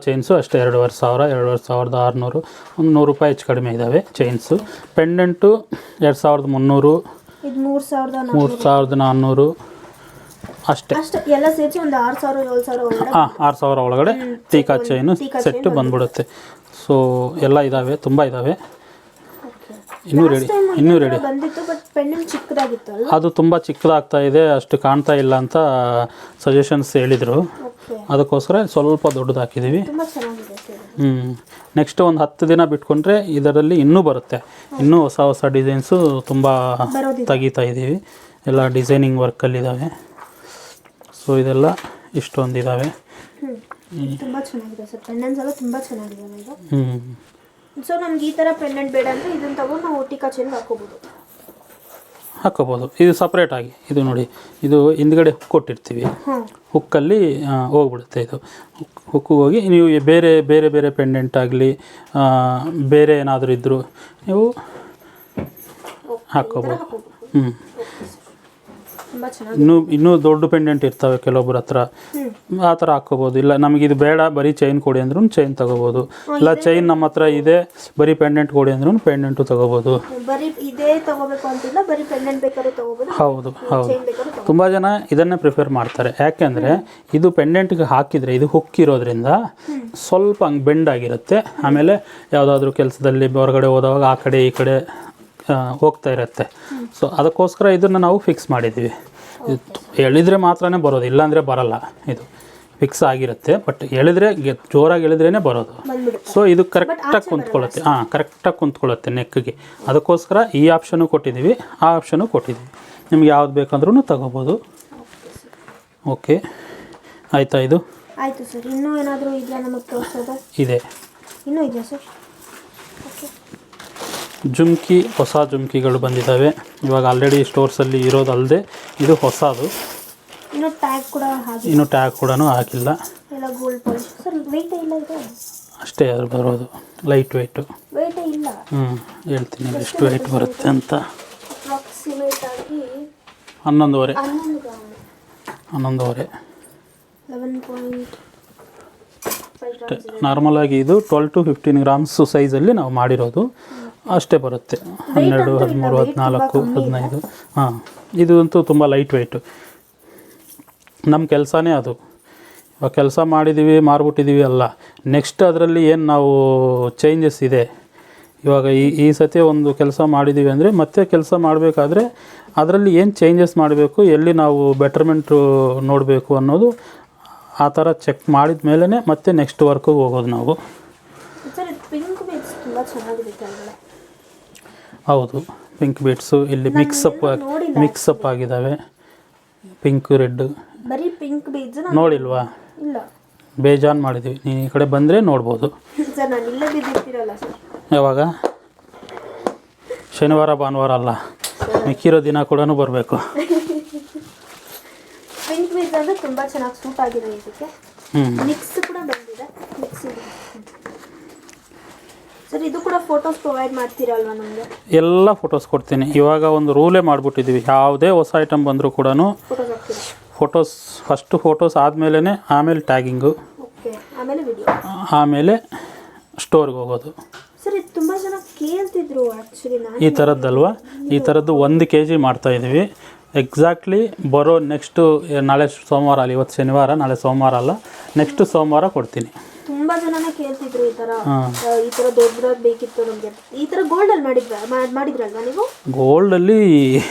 ಚೈನ್ಸು ಅಷ್ಟೇ 2500, 25,600, ಒಂದು 100 ರೂಪಾಯಿ ಹೆಚ್ಚು ಕಡಿಮೆ ಇದ್ದಾವೆ ಚೈನ್ಸು. ಪೆಂಡೆಂಟು 2300, ಇದು 3400 ಅಷ್ಟೇ. ಎಲ್ಲ ಸೇರಿಸಿ ಒಂದು 6000 7000 ಒಳಗಡೆ. ಹಾಂ, 6000 ಒಳಗಡೆ ಟೀಕಾ ಚೈನು ಸೆಟ್ಟು ಬಂದ್ಬಿಡುತ್ತೆ. ಸೊ ಎಲ್ಲ ಇದ್ದಾವೆ, ತುಂಬ ಇದ್ದಾವೆ. ಇನ್ನೂ ರೆಡಿ ಬಂದಿತ್ತು, ಬಟ್ ಪೆಂಡೆಂಟ್ ಚಿಕ್ಕದಾಗಿತ್ತು ಅಲ್ಲ? ಅದು ತುಂಬ ಚಿಕ್ಕದಾಗ್ತಾ ಇದೆ, ಅಷ್ಟು ಕಾಣ್ತಾ ಇಲ್ಲ ಅಂತ ಸಜೆಷನ್ಸ್ ಹೇಳಿದರು. ಅದಕ್ಕೋಸ್ಕರ ಸ್ವಲ್ಪ ದೊಡ್ಡದು ಹಾಕಿದ್ದೀವಿ. ತುಂಬ ಚೆನ್ನಾಗಿದೆ ಸರ್. ನೆಕ್ಸ್ಟ್ ಒಂದು 10 ದಿನ ಬಿಟ್ಕೊಂಡ್ರೆ ಇದರಲ್ಲಿ ಇನ್ನೂ ಬರುತ್ತೆ. ಇನ್ನೂ ಹೊಸ ಹೊಸ ಡಿಸೈನ್ಸು ತುಂಬ ತೆಗಿತಾ ಇದ್ದೀವಿ. ಎಲ್ಲ ಡಿಸೈನಿಂಗ್ ವರ್ಕಲ್ಲಿದ್ದಾವೆ. ಸೊ ಇದೆಲ್ಲ ಇಷ್ಟೊಂದಿದ್ದಾವೆ. ತುಂಬ ಚೆನ್ನಾಗಿದೆ ಸರ್. ಪೆಂಡೆಂಟ್ಸ್ ಎಲ್ಲ ತುಂಬ ಚೆನ್ನಾಗಿದೆ ಈಗ. ಸೊ ನಮ್ಗೆ ಈ ಥರ ಪೆಂಡೆಂಟ್ ಬೇಡ ಅಂದರೆ ಇದನ್ನು ತಗೊಂಡು ನಾವು ಟೀಕಾ ಚೈನ್ಗೆ ಹಾಕೋಬೋದು. ಇದು ಸಪ್ರೇಟಾಗಿ ಇದು ನೋಡಿ, ಇದು ಹಿಂದ್ಗಡೆ ಹುಕ್ ಕೊಟ್ಟಿರ್ತೀವಿ. ಹುಕ್ಕಲ್ಲಿ ಹೋಗ್ಬಿಡುತ್ತೆ. ಇದು ಹುಕ್ಕು ಹೋಗಿ ನೀವು ಬೇರೆ ಬೇರೆ ಬೇರೆ ಪೆಂಡೆಂಟ್ ಆಗಲಿ ಬೇರೆ ಏನಾದರೂ ಇದ್ದರೂ ನೀವು ಹಾಕ್ಕೋಬೋದು. ಇನ್ನೂ ದೊಡ್ಡ ಪೆಂಡೆಂಟ್ ಇರ್ತವೆ ಕೆಲವೊಬ್ಬರ ಹತ್ರ, ಆ ಥರ ಹಾಕ್ಕೋಬೋದು. ಇಲ್ಲ ನಮಗಿದು ಬೇಡ ಬರೀ ಚೈನ್ ಕೊಡಿ ಅಂದ್ರೂ ಚೈನ್ ತೊಗೋಬೋದು. ಇಲ್ಲ ಚೈನ್ ನಮ್ಮ ಹತ್ರ ಇದೆ ಬರೀ ಪೆಂಡೆಂಟ್ ಕೊಡಿ ಅಂದ್ರೂ ಪೆಂಡೆಂಟು ತೊಗೋಬೋದು. ಹೌದು. ತುಂಬ ಜನ ಇದನ್ನೇ ಪ್ರಿಫರ್ ಮಾಡ್ತಾರೆ. ಯಾಕೆಂದರೆ ಇದು ಪೆಂಡೆಂಟ್ಗೆ ಹಾಕಿದರೆ ಇದು ಹುಕ್ಕಿರೋದ್ರಿಂದ ಸ್ವಲ್ಪ ಹಂಗೆ ಬೆಂಡ್ ಆಗಿರುತ್ತೆ. ಆಮೇಲೆ ಯಾವುದಾದ್ರೂ ಕೆಲಸದಲ್ಲಿ ಹೊರಗಡೆ ಹೋದಾಗ ಆ ಕಡೆ ಈ ಕಡೆ ಹೋಗ್ತಾ ಇರುತ್ತೆ. ಸೊ ಅದಕ್ಕೋಸ್ಕರ ಇದನ್ನು ನಾವು ಫಿಕ್ಸ್ ಮಾಡಿದ್ದೀವಿ. ಎಳಿದ್ರೆ ಮಾತ್ರನೇ ಬರೋದು, ಇಲ್ಲಾಂದರೆ ಬರಲ್ಲ. ಇದು ಫಿಕ್ಸ್ ಆಗಿರುತ್ತೆ, ಬಟ್ ಎಳಿದ್ರೆ ಜೋರಾಗಿ ಎಳಿದ್ರೇ ಬರೋದು. ಸೊ ಇದು ಕರೆಕ್ಟಾಗಿ ಕುಂತ್ಕೊಳ್ಳುತ್ತೆ. ಕರೆಕ್ಟಾಗಿ ಕುಂತ್ಕೊಳ್ಳುತ್ತೆ ನೆಕ್ಗೆ. ಅದಕ್ಕೋಸ್ಕರ ಈ ಆಪ್ಷನು ಕೊಟ್ಟಿದ್ದೀವಿ, ಆ ಆಪ್ಷನು ಕೊಟ್ಟಿದ್ದೀವಿ. ನಿಮ್ಗೆ ಯಾವ್ದು ಬೇಕಂದ್ರೂ ತಗೋಬೋದು. ಓಕೆ, ಆಯಿತಾ? ಇದು ಆಯಿತು ಸರ್. ಇನ್ನೂ ಏನಾದರೂ ಇದೆಯಾ ನಮಗೆ ತೋರಿಸೋದು? ಇದೆ, ಇನ್ನೂ ಇದೆಯಾ ಸರ್? ಓಕೆ. ಜುಮ್ಕಿ, ಹೊಸ ಜುಮ್ಕಿಗಳು ಬಂದಿದ್ದಾವೆ ಇವಾಗ. ಆಲ್ರೆಡಿ ಸ್ಟೋರ್ಸಲ್ಲಿ ಇರೋದಲ್ಲದೆ ಇದು ಹೊಸದು. ಇನ್ನೂ ಟ್ಯಾಗ್ ಕೂಡ ಹಾಕಿಲ್ಲ. ಎಲ್ಲ ಗೋಲ್ಡ್ ಪಾಲಿಶ್ ಸರ್. ವೆಯ್ಟ್ ಇಲ್ಲ ಇದು? ಅಷ್ಟೇ ಅದು ಬರೋದು, ಲೈಟ್ ವೆಯ್ಟು. ವೆಯ್ಟ್ ಇಲ್ಲ? ಹೇಳ್ತೀನಿ ಎಷ್ಟು ವೆಯ್ಟ್ ಬರುತ್ತೆ ಅಂತ. ಅಪ್ರಾಕ್ಸಿಮೇಟ್ ಆಗಿ 11.5 11.5 ನಾರ್ಮಲಾಗಿ ಇದು 12 to 15 ಗ್ರಾಮ್ಸು ಸೈಜಲ್ಲಿ ನಾವು ಮಾಡಿರೋದು. ಅಷ್ಟೇ ಬರುತ್ತೆ. 12, 13, 14, 15. ಹಾಂ, ಇದು ಅಂತೂ ತುಂಬ ಲೈಟ್ ವೆಯ್ಟು. ನಮ್ಮ ಕೆಲಸನೇ ಅದು. ಇವಾಗ ಕೆಲಸ ಮಾಡಿದ್ದೀವಿ, ಮಾರ್ಬಿಟ್ಟಿದ್ದೀವಿ ಅಲ್ಲ. ನೆಕ್ಸ್ಟ್ ಅದರಲ್ಲಿ ಏನು ನಾವು ಚೇಂಜಸ್ ಇದೆ. ಇವಾಗ ಈ ಸತಿ ಒಂದು ಕೆಲಸ ಮಾಡಿದ್ದೀವಿ ಅಂದರೆ ಮತ್ತೆ ಕೆಲಸ ಮಾಡಬೇಕಾದ್ರೆ ಅದರಲ್ಲಿ ಏನು ಚೇಂಜಸ್ ಮಾಡಬೇಕು, ಎಲ್ಲಿ ನಾವು ಬೆಟರ್ಮೆಂಟು ನೋಡಬೇಕು ಅನ್ನೋದು ಆ ಥರ ಚೆಕ್ ಮಾಡಿದ ಮೇಲೇ ಮತ್ತೆ ನೆಕ್ಸ್ಟ್ ವರ್ಕಿಗೆ ಹೋಗೋದು ನಾವು. ಹೌದು, ಪಿಂಕ್ ಬೀಟ್ಸು ಇಲ್ಲಿ ಮಿಕ್ಸಪ್ ಆಗಿದ್ದಾವೆ. ಪಿಂಕ್ ರೆಡ್ ಬರೀ ಪಿಂಕ್ ಬೀಡ್ಸ್ ನೋಡಿಲ್ವಾ? ಇಲ್ಲ, ಬೇಜಾನ್ ಮಾಡಿದ್ದೀವಿ. ನೀನು ಈ ಕಡೆ ಬಂದರೆ ನೋಡ್ಬೋದು. ಸರ್ ನಾನು ಇಲ್ಲೇ ಬಿದ್ದಿರ್ತೀರಲ್ಲ ಸರ್. ಯಾವಾಗ? ಶನಿವಾರ ಭಾನುವಾರ ಅಲ್ಲ, ಸರ್. ಮಿಕ್ಕಿರೋ ದಿನ ಕೂಡ ಬರಬೇಕು. ಪಿಂಕ್ ವಿತ್ ಅಂದರೆ ತುಂಬ ಚೆನ್ನಾಗಿ ಸೂಟ್ ಆಗಿದೆ ಇದಕ್ಕೆ. ಮಿಕ್ಸ್ ಕೂಡ ಬಂದಿದೆ, ಮಿಕ್ಸ್ ಇದೆ ಸರ್. ಇದು ಕೂಡ ಫೋಟೋಸ್ ಪ್ರೊವೈಡ್ ಮಾಡ್ತೀರಲ್ವಾ ನಮಗೆ? ಎಲ್ಲ ಫೋಟೋಸ್ ಕೊಡ್ತೀನಿ. ಇವಾಗ ಒಂದು ರೂಲೇ ಮಾಡಿಬಿಟ್ಟಿದ್ದೀವಿ, ಯಾವುದೇ ಹೊಸ ಐಟಮ್ ಬಂದರೂ ಕೂಡ ಫೋಟೋಸ್ ಹಾಕ್ತೀರಾ? ಫೋಟೋಸ್ ಫಸ್ಟು ಫೋಟೋಸ್ ಆದಮೇಲೆ ಆಮೇಲೆ ಟ್ಯಾಗಿಂಗು, ಓಕೆ, ಆಮೇಲೆ ವಿಡಿಯೋ, ಆಮೇಲೆ ಸ್ಟೋರ್ಗೆ ಹೋಗೋದು. ಸರ್ ಇದು ತುಂಬ ಜನ ಕೇಳ್ತಿದ್ರು ಆ್ಯಕ್ಚುಲಿ. ನಾನು ಈ ಥರದ್ದಲ್ವಾ, ಈ ಥರದ್ದು 1 kg ಮಾಡ್ತಾಯಿದ್ದೀವಿ. ಎಕ್ಸಾಕ್ಟ್ಲಿ ಬರೋ ನೆಕ್ಸ್ಟು ನಾಳೆ ಸೋಮವಾರ ಅಲ್ಲ, ಇವತ್ತು ಶನಿವಾರ, ನಾಳೆ ಸೋಮವಾರ ಅಲ್ಲ, ನೆಕ್ಸ್ಟ್ ಸೋಮವಾರ ಕೊಡ್ತೀನಿ. ತುಂಬ ಜನನೇ ಕೇಳ್ತಿದ್ರು ಈ ಥರ ದೊಡ್ಡದಾಗಿ ಬೇಕಿತ್ತು ನಮಗೆ. ಈ ಥರ ಗೋಲ್ಡಲ್ಲಿ ಮಾಡಿದ್ರಲ್ವಾ ನೀವು? ಗೋಲ್ಡಲ್ಲಿ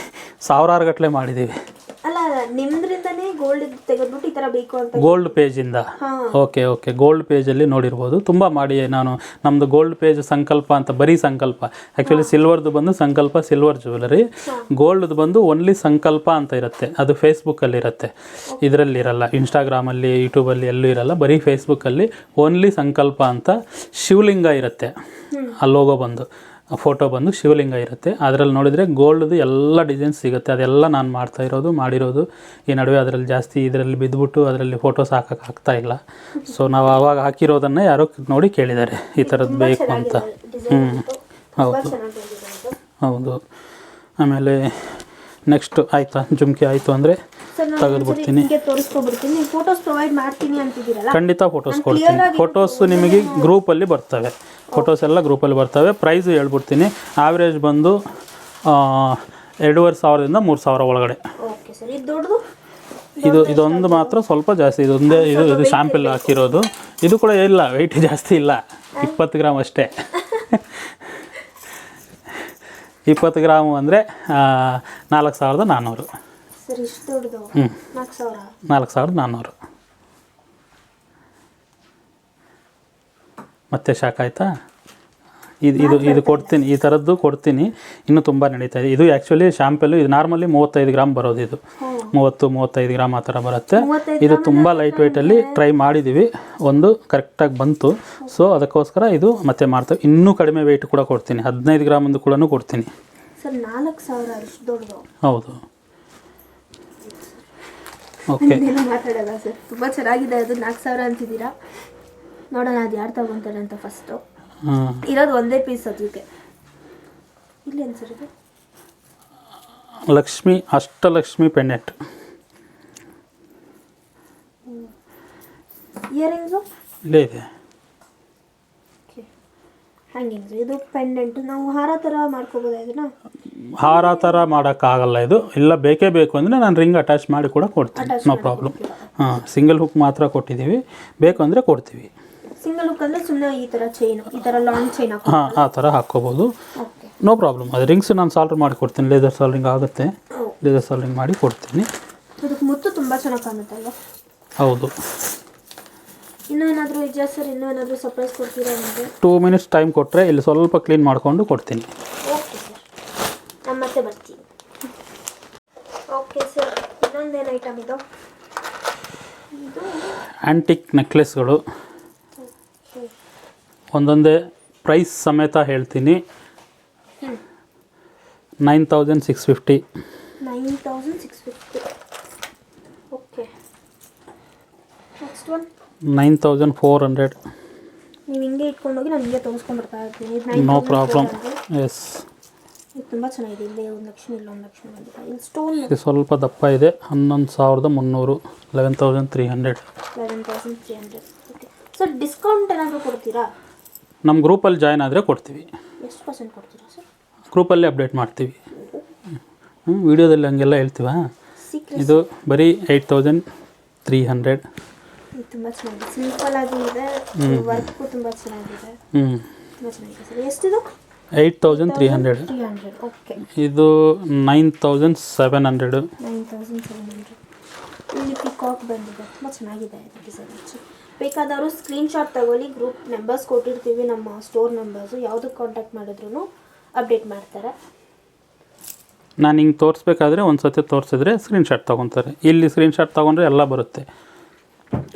ಸಾವಿರಾರು ಗಟ್ಟಲೆ ಮಾಡಿದ್ದೀವಿ. ಅಲ್ಲ, ನಿಮ್ದ್ರಿಂದನೇ ಗೋಲ್ಡ್ ತೆಗೆದ್ಬಿಟ್ಟು ಈ ಥರ ಬೇಕು ಅಂತ ಗೋಲ್ಡ್ ಪೇಜಿಂದ. ಓಕೆ ಓಕೆ, ಗೋಲ್ಡ್ ಪೇಜಲ್ಲಿ ನೋಡಿರ್ಬೋದು. ತುಂಬ ಮಾಡಿ ನಾನು, ನಮ್ಮದು ಗೋಲ್ಡ್ ಪೇಜ್ ಸಂಕಲ್ಪ ಅಂತ, ಬರೀ ಸಂಕಲ್ಪ. ಆ್ಯಕ್ಚುಲಿ ಸಿಲ್ವರ್ದು ಬಂದು ಸಂಕಲ್ಪ ಸಿಲ್ವರ್ ಜ್ಯುವೆಲರಿ, ಗೋಲ್ಡ್ದು ಬಂದು ಓನ್ಲಿ ಸಂಕಲ್ಪ ಅಂತ ಇರುತ್ತೆ. ಅದು ಫೇಸ್ಬುಕ್ಕಲ್ಲಿರುತ್ತೆ, ಇದರಲ್ಲಿ ಇರಲ್ಲ, ಇನ್ಸ್ಟಾಗ್ರಾಮಲ್ಲಿ ಯೂಟ್ಯೂಬಲ್ಲಿ ಎಲ್ಲೂ ಇರಲ್ಲ. ಬರೀ ಫೇಸ್ಬುಕ್ಕಲ್ಲಿ ಓನ್ಲಿ ಸಂಕಲ್ಪ ಅಂತ ಶಿವಲಿಂಗ ಇರುತ್ತೆ. ಆ ಲೋಗೋ ಬಂದು, ಫೋಟೋ ಬಂದು ಶಿವಲಿಂಗ ಇರುತ್ತೆ. ಅದರಲ್ಲಿ ನೋಡಿದರೆ ಗೋಲ್ಡ್ದು ಎಲ್ಲ ಡಿಸೈನ್ಸ್ ಸಿಗುತ್ತೆ. ಅದೆಲ್ಲ ನಾನು ಮಾಡಿರೋದು. ಈ ನಡುವೆ ಅದರಲ್ಲಿ ಜಾಸ್ತಿ ಇದರಲ್ಲಿ ಬಿದ್ದುಬಿಟ್ಟು ಅದರಲ್ಲಿ ಫೋಟೋಸ್ ಹಾಕೋಕ್ಕಾಗ್ತಾ ಇಲ್ಲ. ಸೊ ನಾವು ಆವಾಗ ಹಾಕಿರೋದನ್ನು ಯಾರೋ ನೋಡಿ ಕೇಳಿದ್ದಾರೆ ಈ ಥರದ್ದು ಬೇಕು ಅಂತ. ಹೌದು ಹೌದು. ಆಮೇಲೆ ನೆಕ್ಸ್ಟ್ ಆಯಿತಾ, ಜುಮ್ಕಿ ಆಯಿತು ಅಂದರೆ ತೆಗೆದುಬಿಡ್ತೀನಿ. ತೋರಿಸ್ಕೊಬಿಡ್ತೀನಿ. ಫೋಟೋಸ್ ಪ್ರೊವೈಡ್ ಮಾಡ್ತೀನಿ ಅಂತಿದ್ದೀರಲ್ಲ? ಖಂಡಿತ ಫೋಟೋಸ್ ಕೊಡ್ತೀನಿ. ಫೋಟೋಸು ನಿಮಗೆ ಗ್ರೂಪಲ್ಲಿ ಬರ್ತವೆ, ಫೋಟೋಸ್ ಎಲ್ಲ ಗ್ರೂಪಲ್ಲಿ ಬರ್ತವೆ. ಪ್ರೈಸು ಹೇಳ್ಬಿಡ್ತೀನಿ. ಆವ್ರೇಜ್ ಬಂದು 2500ದಿಂದ 3000 ಒಳಗಡೆ. Okay sir. ಇದು ದೊಡ್ಡದು? ಇದೊಂದು ಮಾತ್ರ ಸ್ವಲ್ಪ ಜಾಸ್ತಿ. ಇದು ಶಾಂಪಿಲ್ ಹಾಕಿರೋದು. ಇದು ಕೂಡ ಇಲ್ಲ, ವೆಯ್ಟ್ ಜಾಸ್ತಿ ಇಲ್ಲ, 20 ಗ್ರಾಮ್ ಅಷ್ಟೇ. 20 ಗ್ರಾಮು ಅಂದರೆ 4400. ಸರ್ ಇಷ್ಟು ದೊಡ್ಡದು? 4400. ಮತ್ತೆ ಶಾಕ್ ಆಯಿತಾ? ಇದು ಕೊಡ್ತೀನಿ, ಈ ಥರದ್ದು ಕೊಡ್ತೀನಿ. ಇನ್ನೂ ತುಂಬ ನಡೀತಾ ಇದೆ. ಇದು ಆ್ಯಕ್ಚುಲಿ ಶಾಂಪಲ್ಲು, ಇದು ನಾರ್ಮಲಿ 35 ಗ್ರಾಮ್ ಬರೋದು. ಇದು 30-35 ಗ್ರಾಮ್ ಆ ಥರ ಬರುತ್ತೆ. ಇದು ತುಂಬ ಲೈಟ್ ವೆಯ್ಟಲ್ಲಿ ಟ್ರೈ ಮಾಡಿದ್ದೀವಿ, ಒಂದು ಕರೆಕ್ಟಾಗಿ ಬಂತು. ಸೊ ಅದಕ್ಕೋಸ್ಕರ ಇದು ಮತ್ತೆ ಮಾಡ್ತೇವೆ. ಇನ್ನೂ ಕಡಿಮೆ ವೆಯ್ಟ್ ಕೂಡ ಕೊಡ್ತೀನಿ, 15 ಗ್ರಾಮಂದು ಕೂಡ ಕೊಡ್ತೀನಿ. ಸರ್ 4000 ಇಷ್ಟು ದೊಡ್ಡದು? ಹೌದು. ಓಕೆ, ಮಾತಾಡೋಲ್ಲ ಸರ್, ತುಂಬ ಚೆನ್ನಾಗಿದೆ. ಅದು 4000 ಅಂತಿದ್ದೀರಾ. ನೋಡೋಣ ಅದು ಯಾರು ತಗೊತಾರೆ ಅಂತ. ಫಸ್ಟು ಇರೋದು ಒಂದೇ ಪೀಸ್ ಅದಕ್ಕೆ. ಇಲ್ಲಿ ಏನು ಸರ್ ಇದು? ಲಕ್ಷ್ಮಿ, ಅಷ್ಟಲಕ್ಷ್ಮಿ ಪೆಂಡೆಂಟ್. ಇಯರಿಂಗ್ಸು ಇಲ್ಲೇ ಇದೆ. ಹ್ಯಾಂಗಿಂಗ್ಸು. ಇದು ಪೆಂಡೆಂಟ್ ನಾವು ಹಾರ ಥರ ಮಾಡ್ಕೋಬೋದಾ ಇದನ್ನ? ಹಾರ ಥರ ಮಾಡೋಕ್ಕಾಗಲ್ಲ ಇದು. ಇಲ್ಲ ಬೇಕೇ ಬೇಕು ಅಂದರೆ ನಾನು ರಿಂಗ್ ಅಟ್ಯಾಚ್ ಮಾಡಿ ಕೂಡ ಕೊಡ್ತೀನಿ, ನೋ ಪ್ರಾಬ್ಲಮ್. ಸಿಂಗಲ್ ಹುಕ್ ಮಾತ್ರ ಕೊಟ್ಟಿದ್ದೀವಿ, ಬೇಕು ಅಂದರೆ ಕೊಡ್ತೀವಿ. ಸಿಂಗಲ್ ಹುಕ್ ಅಂದರೆ ಸುಮ್ಮನೆ ಈ ಥರ ಚೈನು, ಈ ಥರ ಲಾಂಗ್ ಚೈನ್ ಆ ಥರ ಹಾಕ್ಕೋಬೋದು, ನೋ ಪ್ರಾಬ್ಲಮ್. ಅದು ರಿಂಗ್ಸ್ ನಾನು ಸಾಲ್ಡ್ರ್ ಮಾಡಿ ಕೊಡ್ತೀನಿ. ಲೇಸರ್ ಸಾಲ್ಡ್ರಿಂಗ್ ಆಗುತ್ತೆ, ಲೇಸರ್ ಸಾಲ್ಡ್ರಿಂಗ್ ಮಾಡಿ ಕೊಡ್ತೀನಿ. ಅದಕ್ಕೆ ಮುತ್ತು ತುಂಬ ಚೆನ್ನಾಗಿ ಕಾಣುತ್ತಲ್ವ? ಹೌದು. ಇನ್ನೂ ಏನಾದರೂ ಇದೆಯಾ ಸರ್? ಇನ್ನೂ ಏನಾದರೂ ಸರ್ಪ್ರೈಸ್ ಕೊಡ್ತೀರಾ ನನಗೆ? 2 ಮಿನಿಟ್ಸ್ ಟೈಮ್ ಕೊಟ್ಟರೆ ಇಲ್ಲಿ ಸ್ವಲ್ಪ ಕ್ಲೀನ್ ಮಾಡಿಕೊಂಡು ಕೊಡ್ತೀನಿ. ಓಕೆ ಸರ್, ನಾನು ಮತ್ತೆ ಬರ್ತೀನಿ. ಓಕೆ ಸರ್, ಇನ್ನೊಂದೇನು ಐಟಮ್ ಇದು? ಆ್ಯಂಟಿಕ್ ನೆಕ್ಲೆಸ್ಗಳು ಒಂದೊಂದೇ ಪ್ರೈಸ್ ಸಮೇತ ಹೇಳ್ತೀನಿ. 9650. 9650. ಓಕೆ. Next one 9400. ನೀವು ಹಿಂಗೆ ಇಟ್ಕೊಂಡೋಗಿ ನಾನು ಹಿಂಗೆ ತೋರಿಸ್ಕೊಂಡ್ಬರ್ತಾ ಇರ್ತೀನಿ. No problem. ಎಸ್, ಇದು ತುಂಬ ಚೆನ್ನಾಗಿದೆ. ಇಲ್ಲಿ ಒಂದು ಲಕ್ಷ್ಮಿ, ಇಲ್ಲ ಒಂದು ಲಕ್ಷ್ಮಿ ಬಂದಿದೆ. ಇಲ್ಲಿ ಸ್ಟೋನ್ ಇದು ಸ್ವಲ್ಪ ದಪ್ಪ ಇದೆ. 11300. 11300. 11300. ಓಕೆ ಸರ್, ಡಿಸ್ಕೌಂಟ್ ಏನಾದರೂ ಕೊಡ್ತೀರಾ? ನಮ್ಮ ಗ್ರೂಪಲ್ಲಿ ಜಾಯ್ನ್ ಆದರೆ ಕೊಡ್ತೀವಿ. ಎಷ್ಟು ಪರ್ಸೆಂಟ್ ಕೊಡ್ತೀರಾ ಸರ್? ಗ್ರೂಪಲ್ಲಿ ಅಪ್ಡೇಟ್ ಮಾಡ್ತೀವಿ. ವೀಡಿಯೋದಲ್ಲಿ ಹಂಗೆಲ್ಲ ಹೇಳ್ತೀವಾ? ಇದು ಬರೀ 8300. ಇದು ತುಂಬ ಚೆನ್ನಾಗಿದೆ, ಸಿಂಪಲ್ ಆಗಿ ಇದೆ, ವರ್ಕು ತುಂಬ ಚೆನ್ನಾಗಿದೆ. ತುಂಬ ಚೆನ್ನಾಗಿದೆ ಸರ್. ಎಷ್ಟಿದು? 8300. ಓಕೆ. ಇದು 9700. 9700. ಇಲ್ಲಿ ಪಿಕಾಕ್ ಬಂದಿದೆ, ತುಂಬ ಚೆನ್ನಾಗಿದೆ ಇದು ಡಿಸೈನ್. ಬೇಕಾದವರು ಸ್ಕ್ರೀನ್ಶಾಟ್ ತಗೊಳ್ಳಿ, ಗ್ರೂಪ್ ನಂಬರ್ಸ್ ಕೊಟ್ಟಿರ್ತೀವಿ, ನಮ್ಮ ಸ್ಟೋರ್ ನಂಬರ್ಸು. ಯಾವುದಕ್ಕೆ ಕಾಂಟ್ಯಾಕ್ಟ್ ಮಾಡಿದ್ರು ಅಪ್ಡೇಟ್ ಮಾಡ್ತಾರೆ. ನಾನು ಹಿಂಗೆ ತೋರಿಸ್ಬೇಕಾದ್ರೆ ಒಂದು ಸತಿ ತೋರಿಸಿದ್ರೆ ಸ್ಕ್ರೀನ್ಶಾಟ್ ತೊಗೊತಾರೆ. ಇಲ್ಲಿ ಸ್ಕ್ರೀನ್ಶಾಟ್ ತೊಗೊಂಡ್ರೆ ಎಲ್ಲ ಬರುತ್ತೆ.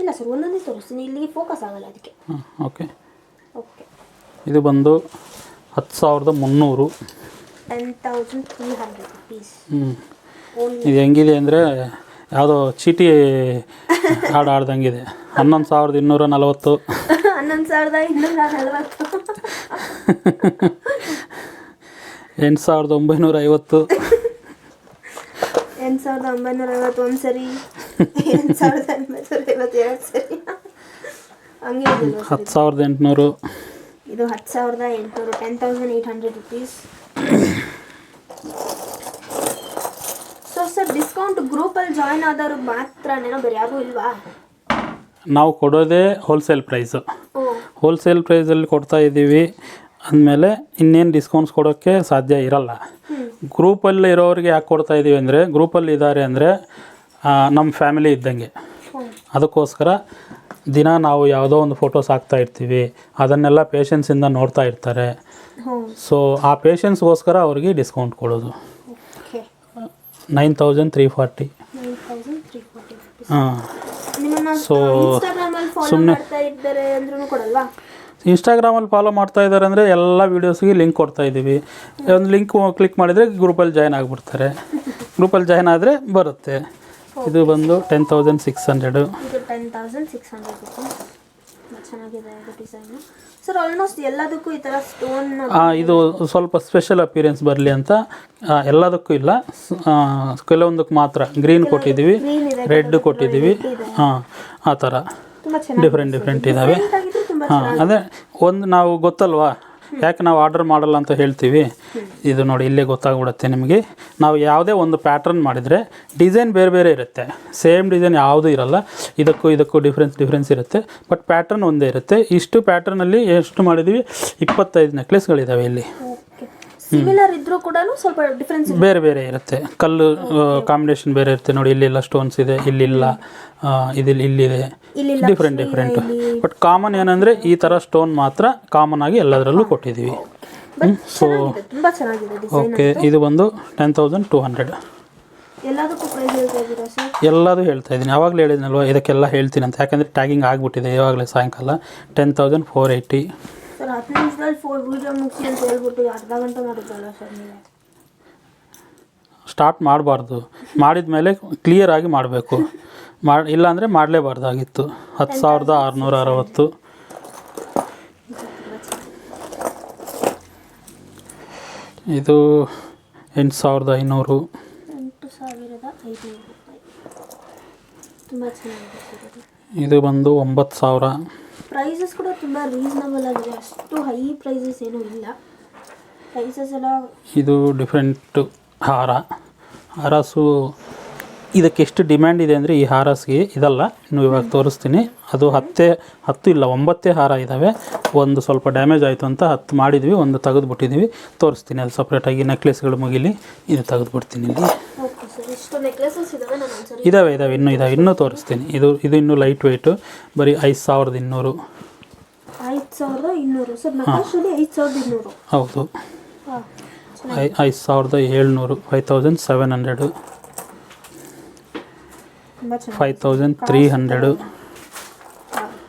ಇಲ್ಲ ಸರ್, ಒಂದೊಂದೇ ತೋರಿಸ್ತೀನಿ, ಇಲ್ಲಿಗೆ ಫೋಕಸ್ ಆಗಲ್ಲ ಅದಕ್ಕೆ. ಓಕೆ. ಓಕೆ. ಇದು ಬಂದು 10300. 10,300 rupees. ಇದು ಹೆಂಗಿದೆ ಅಂದರೆ ಯಾವುದೋ ಚೀಟಿ ಹಾಡು ಆಡ್ದಂಗಿದೆ. 11,240. 11,240. 8,950. 8,950 ಒಂದು ಸರಿ, 8,952 ಸರಿ, ಹಂಗೆ ಇದೆಯಲ್ವ ಸರ್? 10,800. ಇದು 10,800, 10,800 rupees. ಸೊ ಸರ್, ಡಿಸ್ಕೌಂಟ್ ಗ್ರೂಪಲ್ಲಿ ಜಾಯ್ನ್ ಆದವ್ರಿಗೆ ಮಾತ್ರನೇನೋ, ಬೇರೆ ಯಾರಿಗೂ ಇಲ್ವಾ? ನಾವು ಕೊಡೋದೇ ಹೋಲ್ಸೇಲ್ ಪ್ರೈಸು. ಓ, ಹೋಲ್ಸೇಲ್ ಪ್ರೈಸಲ್ಲಿ ಕೊಡ್ತಾ ಇದ್ದೀವಿ ಅಂದಮೇಲೆ ಇನ್ನೇನು ಡಿಸ್ಕೌಂಟ್ಸ್ ಕೊಡೋಕ್ಕೆ ಸಾಧ್ಯ ಇರಲ್ಲ. ಗ್ರೂಪಲ್ಲಿ ಇರೋರಿಗೆ ಯಾಕೆ ಕೊಡ್ತಾ ಇದ್ದೀವಿ ಅಂದರೆ, ಗ್ರೂಪಲ್ಲಿ ಇದ್ದಾರೆ ಅಂದರೆ ನಮ್ಮ ಫ್ಯಾಮಿಲಿ ಇದ್ದಂಗೆ. ಅದಕ್ಕೋಸ್ಕರ ದಿನ ನಾವು ಯಾವುದೋ ಒಂದು ಫೋಟೋಸ್ ಹಾಕ್ತಾ ಇರ್ತೀವಿ, ಅದನ್ನೆಲ್ಲ ಪೇಷನ್ಸಿಂದ ನೋಡ್ತಾ ಇರ್ತಾರೆ. ಸೊ ಆ ಪೇಷನ್ಸ್ಗೋಸ್ಕರ ಅವ್ರಿಗೆ ಡಿಸ್ಕೌಂಟ್ ಕೊಡೋದು. ಓಕೆ. 9,340. 9,340 rupees. ಹಾಂ. ನಿಮ್ಮನ್ನ ಸೊ ಇನ್ಸ್ಟಾಗ್ರಾಮಲ್ಲಿ ಫಾಲೋ ಮಾಡ್ತಾ ಇದ್ದಾರೆ ಅಂದ್ರೂ ಕೊಡಲ್ವಾ? ಇನ್ಸ್ಟಾಗ್ರಾಮಲ್ಲಿ ಫಾಲೋ ಮಾಡ್ತಾ ಇದ್ದಾರೆ ಅಂದರೆ ಎಲ್ಲ ವೀಡಿಯೋಸ್ಗೆ ಲಿಂಕ್ ಕೊಡ್ತಾ ಇದ್ದೀವಿ. ಒಂದು ಲಿಂಕ್ ಕ್ಲಿಕ್ ಮಾಡಿದರೆ ಗ್ರೂಪಲ್ಲಿ ಜಾಯ್ನ್ ಆಗಿಬಿಡ್ತಾರೆ. ಗ್ರೂಪಲ್ಲಿ ಜಾಯ್ನ್ ಆದರೆ ಬರುತ್ತೆ. ಇದು ಬಂದು 10,600. ಇದು 10,600 rupees. ಚೆನ್ನಾಗಿದೆ ಇದು ಡಿಸೈನು. ಸರ್, ಆಲ್ಮೋಸ್ಟ್ ಎಲ್ಲದಕ್ಕೂ ಈ ಥರ ಸ್ಟೋನ್. ಇದು ಸ್ವಲ್ಪ ಸ್ಪೆಷಲ್ ಅಪಿಯರೆನ್ಸ್ ಬರಲಿ ಅಂತ ಎಲ್ಲದಕ್ಕೂ ಇಲ್ಲ, ಕೆಲವೊಂದಕ್ಕೆ ಮಾತ್ರ ಗ್ರೀನ್ ಕೊಟ್ಟಿದ್ದೀವಿ, ರೆಡ್ ಕೊಟ್ಟಿದ್ದೀವಿ. ಹಾಂ, ಆ ಥರ ಡಿಫ್ರೆಂಟ್ ಇದ್ದಾವೆ. ಹಾಂ, ಅದೇ ಒಂದು ನಾವು ಗೊತ್ತಲ್ವಾ ಯಾಕೆ ನಾವು ಆರ್ಡರ್ ಮಾಡಲ್ಲ ಅಂತ ಹೇಳ್ತೀವಿ. ಇದು ನೋಡಿ, ಇಲ್ಲೇ ಗೊತ್ತಾಗ್ಬಿಡುತ್ತೆ ನಿಮಗೆ. ನಾವು ಯಾವುದೇ ಒಂದು ಪ್ಯಾಟ್ರನ್ ಮಾಡಿದರೆ ಡಿಸೈನ್ ಬೇರೆ ಬೇರೆ ಇರುತ್ತೆ, ಸೇಮ್ ಡಿಸೈನ್ ಯಾವುದೂ ಇರಲ್ಲ. ಇದಕ್ಕೂ ಡಿಫ್ರೆನ್ಸ್ ಇರುತ್ತೆ, ಬಟ್ ಪ್ಯಾಟ್ರನ್ ಒಂದೇ ಇರುತ್ತೆ. ಇಷ್ಟು ಪ್ಯಾಟ್ರನಲ್ಲಿ ಎಷ್ಟು ಮಾಡಿದ್ದೀವಿ, 25 ನೆಕ್ಲೆಸ್ಗಳಿದ್ದಾವೆ ಇಲ್ಲಿ. ಸಿಮಿಲರ್ ಇದ್ರೂ ಕೂಡ ಸ್ವಲ್ಪ ಡಿಫ್ರೆನ್ಸ್ ಬೇರೆ ಬೇರೆ ಇರುತ್ತೆ. ಕಲ್ಲು ಕಾಂಬಿನೇಷನ್ ಬೇರೆ ಇರುತ್ತೆ. ನೋಡಿ, ಇಲ್ಲೆಲ್ಲ ಸ್ಟೋನ್ಸ್ ಇದೆ, ಇಲ್ಲಿಲ್ಲ, ಇಲ್ಲಿದೆ. ಡಿಫ್ರೆಂಟ್. ಬಟ್ ಕಾಮನ್ ಏನಂದರೆ ಈ ಥರ ಸ್ಟೋನ್ ಮಾತ್ರ ಕಾಮನ್ ಆಗಿ ಎಲ್ಲದರಲ್ಲೂ ಕೊಟ್ಟಿದ್ದೀವಿ. ಸೊ ತುಂಬ ಚೆನ್ನಾಗಿದೆ. ಓಕೆ, ಇದು ಬಂದು 10,200. ಎಲ್ಲದಕ್ಕೂ ಪ್ರೈಸ್ ಹೇಳ್ತಾ ಇದ್ದೀರಾ ಸರ್? ಎಲ್ಲದೂ ಹೇಳ್ತಾ ಇದ್ದೀನಿ, ಯಾವಾಗಲೂ ಹೇಳಿದ್ನಲ್ವ, ಇದಕ್ಕೆಲ್ಲ ಹೇಳ್ತೀನಿ ಅಂತ. ಯಾಕಂದರೆ ಟ್ಯಾಗಿಂಗ್ ಆಗಿಬಿಟ್ಟಿದೆ ಇವಾಗಲೇ ಸಾಯಂಕಾಲ. 10,480. ಸರ್, 10 ನಿಮಿಷದಲ್ಲಿ 4 ವೀಡಿಯೋ ಮುಗಿಸಿ ಅಂತ ಹೇಳ್ಬಿಟ್ಟು ಅರ್ಧ ಗಂಟೆ ಮಾಡಿದ್ದಲ್ಲ ಸರ್ ನೀವು? ಸ್ಟಾರ್ಟ್ ಮಾಡಬಾರ್ದು, ಮಾಡಿದ ಮೇಲೆ ಕ್ಲಿಯರಾಗಿ ಮಾಡಬೇಕು. ಇಲ್ಲಾಂದರೆ ಮಾಡಲೇಬಾರ್ದಾಗಿತ್ತು. 10,660. ಇದು 8,500. 8,500 ರೂಪಾಯಿ. ತುಂಬ ಚೆನ್ನಾಗಿದೆ ಸರ್ ಇದು. ಇದು ಬಂದು 9,000. ಪ್ರೈಸಸ್ ಕೂಡ ತುಂಬ ರೀಸನಬಲ್ ಆಗಿದೆ, ಅಷ್ಟು ಹೈ ಪ್ರೈಸಸ್ ಏನೂ ಇಲ್ಲ. ಪ್ರೈಸಸ್ ಎಲ್ಲ ಇದು ಡಿಫ್ರೆಂಟು ಹಾರಾಸು. ಇದಕ್ಕೆ ಎಷ್ಟು ಡಿಮ್ಯಾಂಡ್ ಇದೆ ಅಂದರೆ ಈ ಹಾರಸ್ಗೆ ಇದಲ್ಲ, ಇನ್ನು ಇವಾಗ ತೋರಿಸ್ತೀನಿ. ಅದು 10 ಇಲ್ಲ 9 ಹಾರ ಇದ್ದಾವೆ. ಒಂದು ಸ್ವಲ್ಪ ಡ್ಯಾಮೇಜ್ ಆಯಿತು ಅಂತ 10 ಮಾಡಿದ್ವಿ, ಒಂದು ತೆಗೆದುಬಿಟ್ಟಿದ್ದೀವಿ. ತೋರಿಸ್ತೀನಿ, ಅದು ಸಪ್ರೇಟಾಗಿ ನೆಕ್ಲೆಸ್ಗಳು ಮುಗಿಲಿ. ಇದು ತೆಗೆದುಬಿಡ್ತೀನಿ ಇಲ್ಲಿ. ಓಕೆ ಸರ್, ಇಷ್ಟು ನೆಕ್ಲೆಸಸ್ ಇದ್ದಾವೆ. ನಾನು ಒಂದ್ಸರಿ ಇದ್ದಾವೆ, ಇನ್ನೂ ತೋರಿಸ್ತೀನಿ. ಇದು ಇನ್ನೂ ಲೈಟ್ ವೆಯ್ಟು, ಬರೀ 5,200. 5,200 ಸರ್, ನಕಾಶಲ್ಲಿ 5,200. ಹೌದು, 5,700. 5,700. 5,300.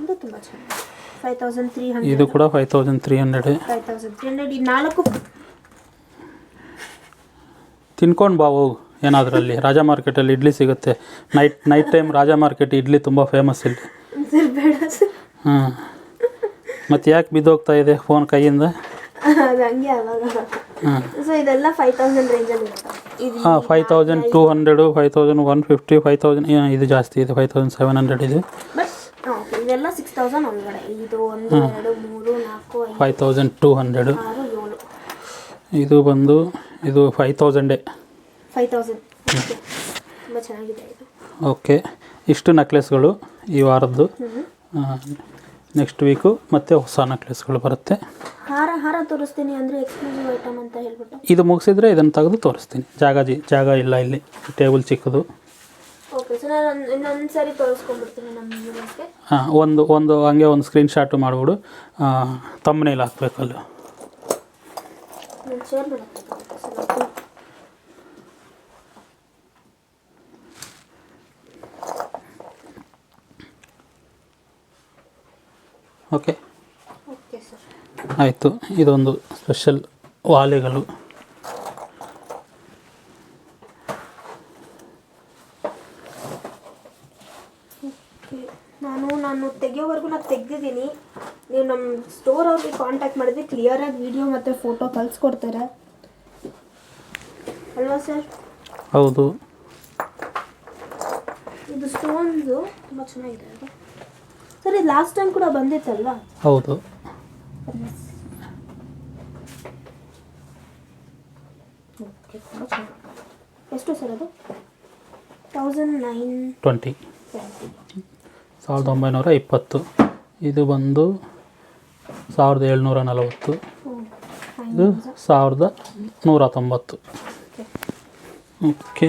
ಇದು ತುಂಬ ಚೆನ್ನಾಗಿದೆ. 5,300. ಇದು ಕೂಡ 5,300. 5,300. ಈ 4 ತಿನ್ಕೊಂಡು ಬಾ ಹೋಗು ಏನಾದ್ರಲ್ಲಿ. ರಾಜಾ ಮಾರ್ಕೆಟಲ್ಲಿ ಇಡ್ಲಿ ಸಿಗುತ್ತೆ. Night time Raja market idli ತುಂಬ ಫೇಮಸ್ ಇಲ್ಲಿ. ಸರ್ ಬೇಡ ಸರ್. ಹಾಂ, ಮತ್ತು ಯಾಕೆ ಬಿದ್ದೋಗ್ತಾ ಇದೆ ಫೋನ್ ಕೈಯಿಂದ? ಅದು ಹಂಗೆ ಅವಾಗ. ಸೊ ಇದೆಲ್ಲ 5,000 ರೇಂಜಲ್ಲಿ ಇರುತ್ತೆ. ಹಾಂ, 5,200, 5,150, 5,000. ಇದು ಜಾಸ್ತಿ ಇದೆ, 5,700 ಇದೆ. ಬಟ್ ಓಕೆ, ಇದೆಲ್ಲ 6,000 ಒಳಗಡೆ. ಇದು 1 2 3 4 5 5,200. 6 7. ಇದು ಬಂದು ಇದು 5,000. 5,000. ಓಕೆ, ತುಂಬ ಚೆನ್ನಾಗಿದೆ ಇದು. ಓಕೆ, ಇಷ್ಟು ನೆಕ್ಲೆಸ್ಗಳು ಈ ವಾರದ್ದು. ನೆಕ್ಸ್ಟ್ ವೀಕು ಮತ್ತೆ ಹೊಸ ನೆಕ್ಲೆಸ್ಗಳು ಬರುತ್ತೆ. ಹಾರ ತೋರಿಸ್ತೀನಿ ಅಂದರೆ ಎಕ್ಸ್ಕ್ಲೂಸಿವ್ ಐಟಮ್ ಅಂತ ಹೇಳ್ಬಿಟ್ಟು. ಇದು ಮುಗಿಸಿದ್ರೆ ಇದನ್ನು ತೆಗೆದು ತೋರಿಸ್ತೀನಿ. ಜಾಗ ಇಲ್ಲ ಇಲ್ಲಿ, ಟೇಬಲ್ ಚಿಕ್ಕದು. ಓಕೆ ಸರ್, ನಾನು ಇನ್ನೊಂದು ಸಾರಿ ತೋರಿಸ್ಕೊಂಡ್ಬಿಡ್ತೀನಿ ನಮ್ಮ ವ್ಯೂವರ್ಸ್ಗೆ. ಹಾಂ, ಒಂದು ಹಂಗೆ ಒಂದು ಸ್ಕ್ರೀನ್ಶಾಟು ಮಾಡಿಬಿಡು, ತಮ್ಮನೇಲಿ ಹಾಕ್ಬೇಕಲ್ಲ. ನಾನು ಶೇರ್ ಮಾಡಬೇಕಾಗುತ್ತೆ ಸರ್. ಓಕೆ ಓಕೆ ಸರ್, ಆಯಿತು. ಇದೊಂದು ಸ್ಪೆಷಲ್ ವಾಲೆಗಳು. ನಾನು ತೆಗಿಯೋವರೆಗೂ ನಾನು ತೆಗ್ದಿದ್ದೀನಿ. ನೀವು ನಮ್ಮ ಸ್ಟೋರ್ ಅವ್ರಿಗೆ ಕಾಂಟ್ಯಾಕ್ಟ್ ಮಾಡಿದ್ರೆ ಕ್ಲಿಯರಾಗಿ ವಿಡಿಯೋ ಮತ್ತು ಫೋಟೋ ಕಳಿಸ್ಕೊಡ್ತಾರೆ ಅಲ್ವಾ ಸರ್? ಹೌದು. ಇದು ಸ್ಟೋನ್ಸು ತುಂಬ ಚೆನ್ನಾಗಿದೆ ಅದು ಸರ್. ಇದು ಲಾಸ್ಟ್ ಟೈಮ್ ಕೂಡ ಬಂದಿತ್ತಲ್ವಾ? ಹೌದು. ಓಕೆ, ತುಂಬ ಚೆನ್ನಾಗಿ. ಎಷ್ಟು ಸರ್ ಅದು? 1920. 1920. ಇದು ಬಂದು 1740. ಇದು 1190. ಓಕೆ.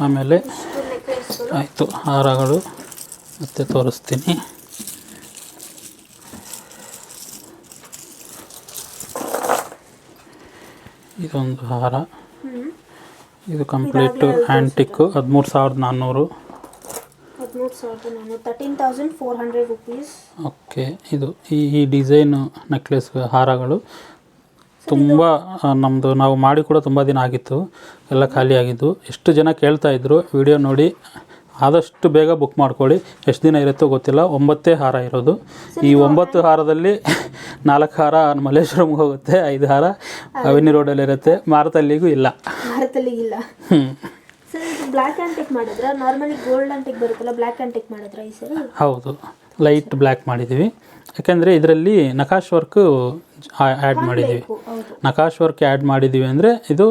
ಆಮೇಲೆ ಆಯಿತು, ಹಾರಗಳು ಮತ್ತೆ ತೋರಿಸ್ತೀನಿ. ಇದೊಂದು ಹಾರ, ಇದು ಕಂಪ್ಲೀಟು ಆ್ಯಂಟಿಕ್ಕು. 13,400. 13,400 rupees. ಓಕೆ. ಇದು ಈ ಡಿಸೈನು ನೆಕ್ಲೆಸ್ ಹಾರಗಳು ತುಂಬ ನಮ್ಮದು ನಾವು ಮಾಡಿ ಕೂಡ ತುಂಬ ದಿನ ಆಗಿತ್ತು, ಎಲ್ಲ ಖಾಲಿ ಆಗಿದ್ದು. ಎಷ್ಟು ಜನ ಕೇಳ್ತಾ ಇದ್ರು ವಿಡಿಯೋ ನೋಡಿ, ಆದಷ್ಟು ಬೇಗ ಬುಕ್ ಮಾಡ್ಕೊಳ್ಳಿ. ಎಷ್ಟು ದಿನ ಇರುತ್ತೋ ಗೊತ್ತಿಲ್ಲ. 9 ಹಾರ ಇರೋದು. ಈ 9 ಹಾರದಲ್ಲಿ 4 ಹಾರ ಮಲ್ಲೇಶ್ವರಂಗೆ ಹೋಗುತ್ತೆ, 5 ಹಾರ ಅವೆನ್ಯೂ ರೋಡಲ್ಲಿರುತ್ತೆ. ಮಾರುತಲ್ಲಿಗೂ ಇಲ್ಲ. ಇಲ್ಲ ಸರ್. ಇದು ಬ್ಲ್ಯಾಕ್ ಆ್ಯಂಟಿಕ್ ಮಾಡಿದ್ರ? ನಾರ್ಮಲಿ ಗೋಲ್ಡ್ ಆ್ಯಂಟಿಕ್ ಬರುತ್ತಲ್ಲ, ಬ್ಲ್ಯಾಕ್ ಆ್ಯಂಟಿಕ್ ಮಾಡಿದ್ರ ಈ ಸರಿ? ಹೌದು, ಲೈಟ್ ಬ್ಲ್ಯಾಕ್ ಮಾಡಿದ್ದೀವಿ. ಯಾಕೆಂದರೆ ಇದರಲ್ಲಿ ನಕಾಶ್ ವರ್ಕು ಆ್ಯಡ್ ಮಾಡಿದ್ದೀವಿ. ನಕಾಶ್ ವರ್ಕ್ ಆ್ಯಡ್ ಮಾಡಿದ್ದೀವಿ ಅಂದರೆ ಇದು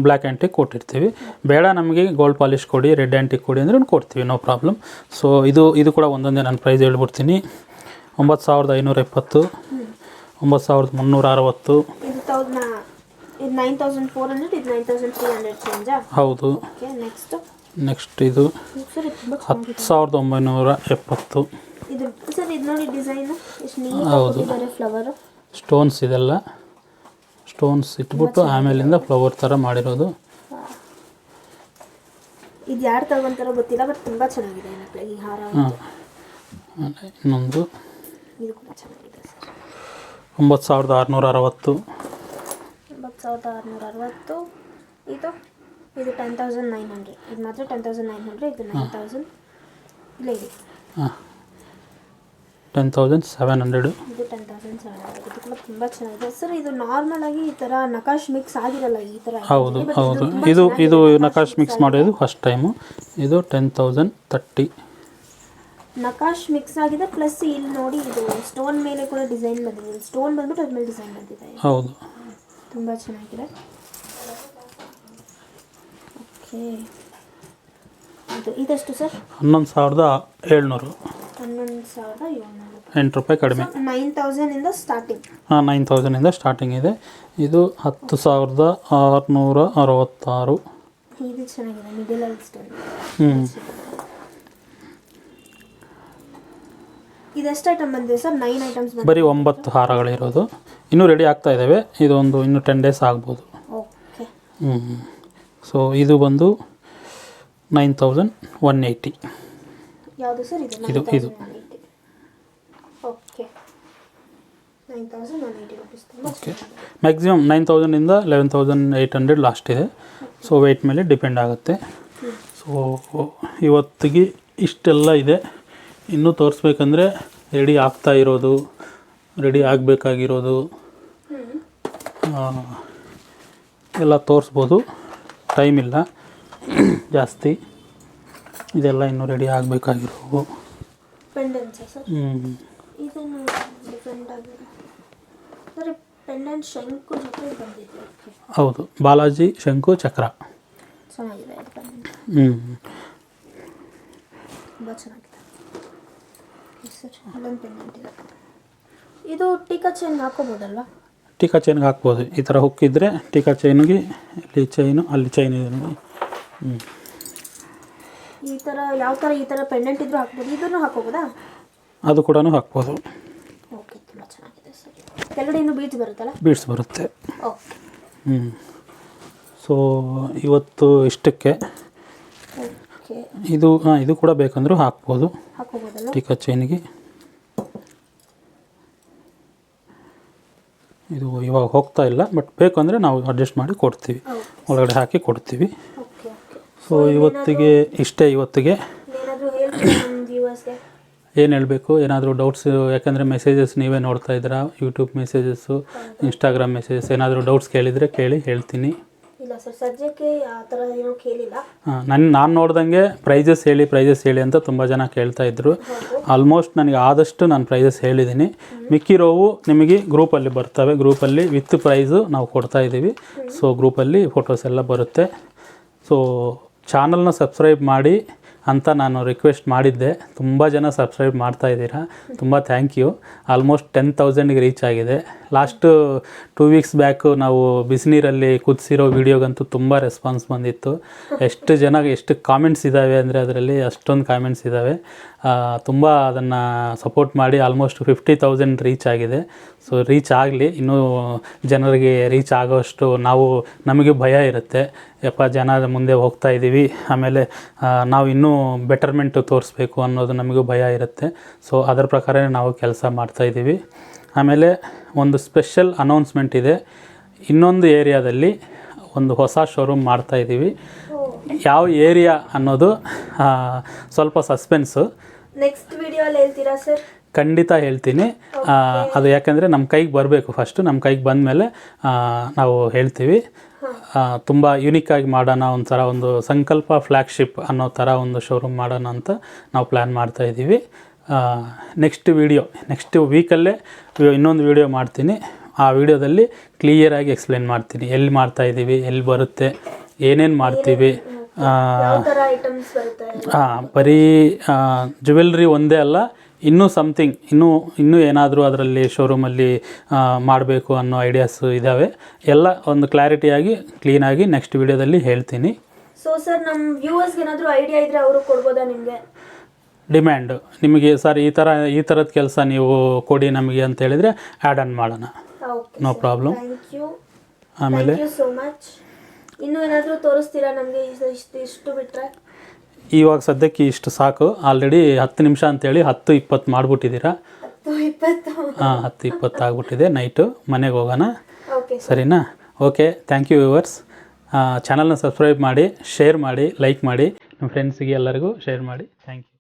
ಬ್ಲ್ಯಾಕ್ ಆ್ಯಂಟಿಕ್ ಕೊಟ್ಟಿರ್ತೀವಿ. ಬೇಡ ನಮಗೆ ಗೋಲ್ಡ್ ಪಾಲಿಶ್ ಕೊಡಿ, ರೆಡ್ ಆ್ಯಂಟಿಕ್ ಕೊಡಿ ಅಂದರೆ ಕೊಡ್ತೀವಿ, ನೋ ಪ್ರಾಬ್ಲಮ್. ಸೊ ಇದು ಕೂಡ ಒಂದೊಂದೇ ನಾನು ಪ್ರೈಸ್ ಹೇಳ್ಬಿಡ್ತೀನಿ. 9,520, 9,360. ಇದು 9,400, ಇದು 9,300 ಚೇಂಜಾ? ಹೌದು. ನೆಕ್ಸ್ಟ್ ಇದು 10,970. ಇದು ಸರ್, ಇದು ನೋಡಿ ಡಿಸೈನು ಎಷ್ಟು ನೀಟಾಗಿ ಹೌದು. ಕೊಟ್ಟಿದ್ದಾರೆ. ಫ್ಲವರು ಸ್ಟೋನ್ಸ್, ಇದೆಲ್ಲ ಸ್ಟೋನ್ಸ್ ಇಟ್ಬಿಟ್ಟು ಆಮೇಲಿಂದ ಫ್ಲವರ್ ಥರ ಮಾಡಿರೋದು. ಇದು ಯಾರು ತಗೊಂತಾರೋ ಗೊತ್ತಿಲ್ಲ, ಬಟ್ ತುಂಬ ಚೆನ್ನಾಗಿದೆ ಈ ಹಾರ. ಇನ್ನೊಂದು ಇದು ಕೂಡ ಚೆನ್ನಾಗಿದೆ ಸರ್. 9,660. 9,660. ಇದು 10,900. ಇದು ಮಾತ್ರ 10,900. ಇದು 9,000. ಇಲ್ಲ ಇದೆ. ಹಾಂ, 10,700. ಇದು 10,700. ಇದು ಕೂಡ ತುಂಬ ಚೆನ್ನಾಗಿದೆ ಸರ್. ಇದು ನಾರ್ಮಲ್ ಆಗಿ ಈ ಥರ ನಕಾಶ್ ಮಿಕ್ಸ್ ಆಗಿರಲ್ಲ ಈ ಥರ. ಹೌದು ಹೌದು. ಇದು ನಕಾಶ್ ಮಿಕ್ಸ್ ಮಾಡೋದು ಫಸ್ಟ್ ಟೈಮು. ಇದು 10,030. ನಕಾಶ್ ಮಿಕ್ಸ್ ಆಗಿದೆ, ಪ್ಲಸ್ ಇಲ್ಲಿ ನೋಡಿ ಇದು ಸ್ಟೋನ್ ಮೇಲೆ ಕೂಡ ಡಿಸೈನ್ ಬಂದಿದೆ. ಸ್ಟೋನ್ ಬಂದ್ಬಿಟ್ಟು ಅದ್ರ ಮೇಲೆ ಡಿಸೈನ್ ಬಂದಿದೆ. ಹೌದು, ತುಂಬ ಚೆನ್ನಾಗಿದೆ. ಓಕೆ. ಇದೆಷ್ಟು ಸರ್? 11,700. 11,700. 8 ರೂಪಾಯಿ ಕಡಿಮೆ. 9,000 ಇಂದ ಸ್ಟಾರ್ಟಿಂಗ್. ಹಾಂ, 9,000 ಸ್ಟಾರ್ಟಿಂಗ್ ಇದೆ. ಇದು 10,666. ಇದು ಚೆನ್ನಾಗಿದೆ, ಮಿಡಲ್ ಅಲ್ಲಿ ಸ್ಟೋನ್. ಇದೆಷ್ಟು ಐಟಮ್ ಬಂದಿದೆ ಸರ್? 9 ಐಟಮ್ಸ್ ಬಂದಿದೆ. ಬರೀ 9 ಹಾರಗಳಿರೋದು. ಇನ್ನೂ ರೆಡಿ ಆಗ್ತಾ ಇದ್ದಾವೆ. ಇದೊಂದು ಇನ್ನೂ 10 ಡೇಸ್ ಆಗ್ಬೋದು. ಓಕೆ. ಸೊ ಇದು ಬಂದು 9,180. ಯಾವುದು ಸರ್ ಇದು? ಇದು 9,180. Okay, 9,180 rupees. Okay. Maximum 9,000 11,800 last ಇದೆ. ಸೊ ವೆಯ್ಟ್ ಮೇಲೆ ಡಿಪೆಂಡ್ ಆಗುತ್ತೆ. ಸೊ ಇವತ್ತಿಗೆ ಇಷ್ಟೆಲ್ಲ ಇದೆ. ಇನ್ನೂ ತೋರಿಸ್ಬೇಕಂದ್ರೆ ರೆಡಿ ಆಗ್ತಾ ಇರೋದು, ರೆಡಿ ಆಗಬೇಕಾಗಿರೋದು ಎಲ್ಲ ತೋರಿಸ್ಬೋದು. ಟೈಮ್ ಇಲ್ಲ ಜಾಸ್ತಿ. ಇದೆಲ್ಲ ಇನ್ನೂ ರೆಡಿ ಆಗಬೇಕಾಗಿರೋವು. Pendants sir? ಇದನ್ನು ಡಿಫ್ರೆಂಟ್ ಆಗಿದೆ ಸರ್. ಪೆಂಡೆಂಟ್ ಶಂಕು ಜೊತೆ ಬಂದಿದೆ. ಹೌದು, ಬಾಲಾಜಿ ಶಂಕು ಚಕ್ರ. ಚೆನ್ನಾಗಿದೆ ಇದು ಪೆಂಡೆಂಟ್. ತುಂಬ ಚೆನ್ನಾಗಿದೆ ಸರ್. ಅಲ್ಲೊಂದು ಪೆಂಡೆಂಟ್ ಇದೆ. ಇದು ಟೀಕಾ ಚೈನ್ಗೆ ಹಾಕೋಬೋದಲ್ವಾ? ಟೀಕಾ ಚೈನ್ಗೆ ಹಾಕ್ಬೋದು. ಈ ಥರ ಹುಕ್ಕಿದ್ರೆ ಟೀಕಾ ಚೈನ್ಗೆ ಇಲ್ಲಿ ಚೈನು, ಅಲ್ಲಿ ಚೈನ್ ಇದೆ ನೋಡಿ. ಈ ಥರ ಯಾವ ಥರ ಈ ಥರ ಪೆಂಡೆಂಟ್ ಇದ್ರೂ ಹಾಕ್ಬೋದು. ಇದನ್ನು ಹಾಕೋಬೋದಾ? ಅದು ಕೂಡ ಹಾಕ್ಬೋದು. ಓಕೆ, ತುಂಬ ಚೆನ್ನಾಗಿದೆ ಸರ್. ಕೆಳಗಡೆ ಇನ್ನೂ ಬೀಡ್ಸ್ ಬರುತ್ತಲ್ಲ? ಬೀಡ್ಸ್ ಬರುತ್ತೆ. ಓಕೆ. ಸೊ ಇವತ್ತು ಇಷ್ಟಕ್ಕೆ. ಓಕೆ. ಇದು ಕೂಡ ಬೇಕಂದ್ರೂ ಹಾಕ್ಬೋದು, ಹಾಕೋಬೋದಲ್ಲ? ಟೀಕಾ ಚೈನ್ಗೆ. ಇದು ಇವಾಗ ಹೋಗ್ತಾ ಇಲ್ಲ, ಬಟ್ ಬೇಕು ಅಂದರೆ ನಾವು ಅಡ್ಜಸ್ಟ್ ಮಾಡಿ ಕೊಡ್ತೀವಿ, ಒಳಗಡೆ ಹಾಕಿ ಕೊಡ್ತೀವಿ. ಸೊ ಇವತ್ತಿಗೆ ಇಷ್ಟೇ. ಇವತ್ತಿಗೆ ಏನಾದರೂ ಹೇಳ್ತೀರಾ ನಮ್ಮ ವ್ಯೂವರ್ಸ್ಗೆ? ಏನು ಹೇಳಬೇಕು, ಏನಾದರೂ ಡೌಟ್ಸ್, ಯಾಕಂದರೆ ಮೆಸೇಜಸ್ ನೀವೇ ನೋಡ್ತಾ ಇದ್ದೀರಾ, ಯೂಟ್ಯೂಬ್ ಮೆಸೇಜಸ್ಸು, ಇನ್ಸ್ಟಾಗ್ರಾಮ್ ಮೆಸೇಜಸ್, ಏನಾದರೂ ಡೌಟ್ಸ್ ಕೇಳಿದರೆ ಕೇಳಿ ಹೇಳ್ತೀನಿ. ಇಲ್ಲ ಸರ್, ಸದ್ಯಕ್ಕೆ ಆ ಥರ ಏನೂ ಕೇಳಿಲ್ಲ. ನಾನು ನೋಡ್ದಂಗೆ ಪ್ರೈಸಸ್ ಹೇಳಿ ಅಂತ ತುಂಬ ಜನ ಕೇಳ್ತಾ ಇದ್ರು. ಆಲ್ಮೋಸ್ಟ್ ನನಗೆ ಆದಷ್ಟು ನಾನು ಪ್ರೈಸಸ್ ಹೇಳಿದ್ದೀನಿ. ಮಿಕ್ಕಿರೋವು ನಿಮಗೆ ಗ್ರೂಪಲ್ಲಿ ಬರ್ತವೆ. ಗ್ರೂಪಲ್ಲಿ ವಿತ್ ಪ್ರೈಸು ನಾವು ಕೊಡ್ತಾ ಇದ್ದೀವಿ. ಸೊ ಗ್ರೂಪಲ್ಲಿ ಫೋಟೋಸ್ ಎಲ್ಲ ಬರುತ್ತೆ. ಸೊ ಚಾನಲ್ನ ಸಬ್ಸ್ಕ್ರೈಬ್ ಮಾಡಿ ಅಂತ ನಾನು ರಿಕ್ವೆಸ್ಟ್ ಮಾಡಿದ್ದೆ. ತುಂಬ ಜನ ಸಬ್ಸ್ಕ್ರೈಬ್ ಮಾಡ್ತಾ ಇದ್ದೀರಾ, ತುಂಬ ಥ್ಯಾಂಕ್ ಯು. ಆಲ್ಮೋಸ್ಟ್ 10,000ಗೆ ರೀಚ್ ಆಗಿದೆ. ಲಾಸ್ಟು 2 ವೀಕ್ಸ್ ಬ್ಯಾಕು ನಾವು ಬಿಸಿನೀರಲ್ಲಿ ಕುದಿಸಿರೋ ವೀಡಿಯೋಗಂತೂ ತುಂಬ ರೆಸ್ಪಾನ್ಸ್ ಬಂದಿತ್ತು. ಎಷ್ಟು ಕಾಮೆಂಟ್ಸ್ ಇದ್ದಾವೆ ಅಂದರೆ ಅದರಲ್ಲಿ ಅಷ್ಟೊಂದು ಕಾಮೆಂಟ್ಸ್ ಇದ್ದಾವೆ. ತುಂಬ ಅದನ್ನು ಸಪೋರ್ಟ್ ಮಾಡಿ ಆಲ್ಮೋಸ್ಟ್ 50,000 ರೀಚ್ ಆಗಿದೆ. ಸೊ ರೀಚ್ ಆಗಲಿ, ಇನ್ನೂ ಜನರಿಗೆ ರೀಚ್ ಆಗೋಷ್ಟು ನಮಗೆ ಭಯ ಇರುತ್ತೆ. ಜನ ಮುಂದೆ ಹೋಗ್ತಾ ಇದ್ದೀವಿ, ಆಮೇಲೆ ನಾವು ಇನ್ನೂ ಬೆಟರ್ಮೆಂಟು ತೋರಿಸ್ಬೇಕು ಅನ್ನೋದು ನಮಗೂ ಭಯ ಇರುತ್ತೆ. ಸೊ ಅದರ ಪ್ರಕಾರನೇ ನಾವು ಕೆಲಸ ಮಾಡ್ತಾಯಿದ್ದೀವಿ. ಆಮೇಲೆ ಒಂದು ಸ್ಪೆಷಲ್ ಅನೌನ್ಸ್ಮೆಂಟ್ ಇದೆ. ಇನ್ನೊಂದು ಏರಿಯಾದಲ್ಲಿ ಒಂದು ಹೊಸ ಶೋರೂಮ್ ಮಾಡ್ತಾಯಿದ್ದೀವಿ. ಯಾವ ಏರಿಯಾ ಅನ್ನೋದು ಸ್ವಲ್ಪ ಸಸ್ಪೆನ್ಸು. ನೆಕ್ಸ್ಟ್ ವಿಡಿಯೋಲ್ಲಿ ಹೇಳ್ತೀರಾ ಸರ್? ಖಂಡಿತ ಹೇಳ್ತೀನಿ. ಅದು ಯಾಕೆಂದರೆ ನಮ್ಮ ಕೈಗೆ ಬರಬೇಕು. ಫಸ್ಟು ನಮ್ಮ ಕೈಗೆ ಬಂದಮೇಲೆ ನಾವು ಹೇಳ್ತೀವಿ. ತುಂಬ ಯುನಿಕ್ಕಾಗಿ ಮಾಡೋಣ, ಒಂದು ಸಂಕಲ್ಪ ಫ್ಲ್ಯಾಗ್ಶಿಪ್ ಅನ್ನೋ ಥರ ಒಂದು ಶೋರೂಮ್ ಮಾಡೋಣ ಅಂತ ನಾವು ಪ್ಲ್ಯಾನ್ ಮಾಡ್ತಾಯಿದ್ದೀವಿ. ನೆಕ್ಸ್ಟ್ ವೀಕಲ್ಲೇ ಇನ್ನೊಂದು ವಿಡಿಯೋ ಮಾಡ್ತೀನಿ. ಆ ವಿಡಿಯೋದಲ್ಲಿ ಕ್ಲಿಯರಾಗಿ ಎಕ್ಸ್ಪ್ಲೇನ್ ಮಾಡ್ತೀನಿ, ಎಲ್ಲಿ ಮಾಡ್ತಾಯಿದ್ದೀವಿ, ಎಲ್ಲಿ ಬರುತ್ತೆ, ಏನೇನು ಮಾಡ್ತೀವಿ. ಬರೀ ಜ್ಯುವೆಲ್ರಿ ಒಂದೇ ಅಲ್ಲ, ಇನ್ನೂ ಸಮಥಿಂಗ್ ಇನ್ನೂ ಏನಾದರೂ ಅದರಲ್ಲಿ ಶೋರೂಮಲ್ಲಿ ಮಾಡಬೇಕು ಅನ್ನೋ ಐಡಿಯಾಸು ಇದ್ದಾವೆ. ಎಲ್ಲ ಒಂದು ಕ್ಲಾರಿಟಿಯಾಗಿ ಕ್ಲೀನಾಗಿ ನೆಕ್ಸ್ಟ್ ವಿಡಿಯೋದಲ್ಲಿ ಹೇಳ್ತೀನಿ. ಸೊ ಸರ್, ನಮ್ಮ ವ್ಯೂವರ್ಸ್ಗೆ ಏನಾದರೂ ಐಡಿಯಾ ಇದ್ದರೆ ಅವರು ಕೊಡ್ಬೋದಾ ನಿಮಗೆ? ಡಿಮ್ಯಾಂಡು ನಿಮಗೆ ಸರ್ ಈ ಥರದ ಕೆಲಸ ನೀವು ಕೊಡಿ ನಮಗೆ ಅಂತ ಹೇಳಿದರೆ ಆ್ಯಡ್ ಆನ್ ಮಾಡೋಣ. No problem. ಆಮೇಲೆ ಸೋ ಮಚ್. ಇನ್ನೂ ಏನಾದರೂ ತೋರಿಸ್ತೀರಾ ನಮಗೆ? ಇಷ್ಟು ಬಿಟ್ಟರೆ ಇವಾಗ ಸದ್ಯಕ್ಕೆ ಇಷ್ಟು ಸಾಕು. ಆಲ್ರೆಡಿ 10 ನಿಮಿಷ ಅಂತೇಳಿ 10-20 ಮಾಡಿಬಿಟ್ಟಿದ್ದೀರಾ. 10-20 ಆಗಿಬಿಟ್ಟಿದೆ. ನೈಟು ಮನೆಗೆ ಹೋಗೋಣ, ಸರಿನಾ? Okay, thank you viewers. ಚಾನಲ್ನ ಸಬ್ಸ್ಕ್ರೈಬ್ ಮಾಡಿ, ಶೇರ್ ಮಾಡಿ, ಲೈಕ್ ಮಾಡಿ, ನಿಮ್ಮ ಫ್ರೆಂಡ್ಸಿಗೆ ಎಲ್ಲರಿಗೂ ಶೇರ್ ಮಾಡಿ. Thank you.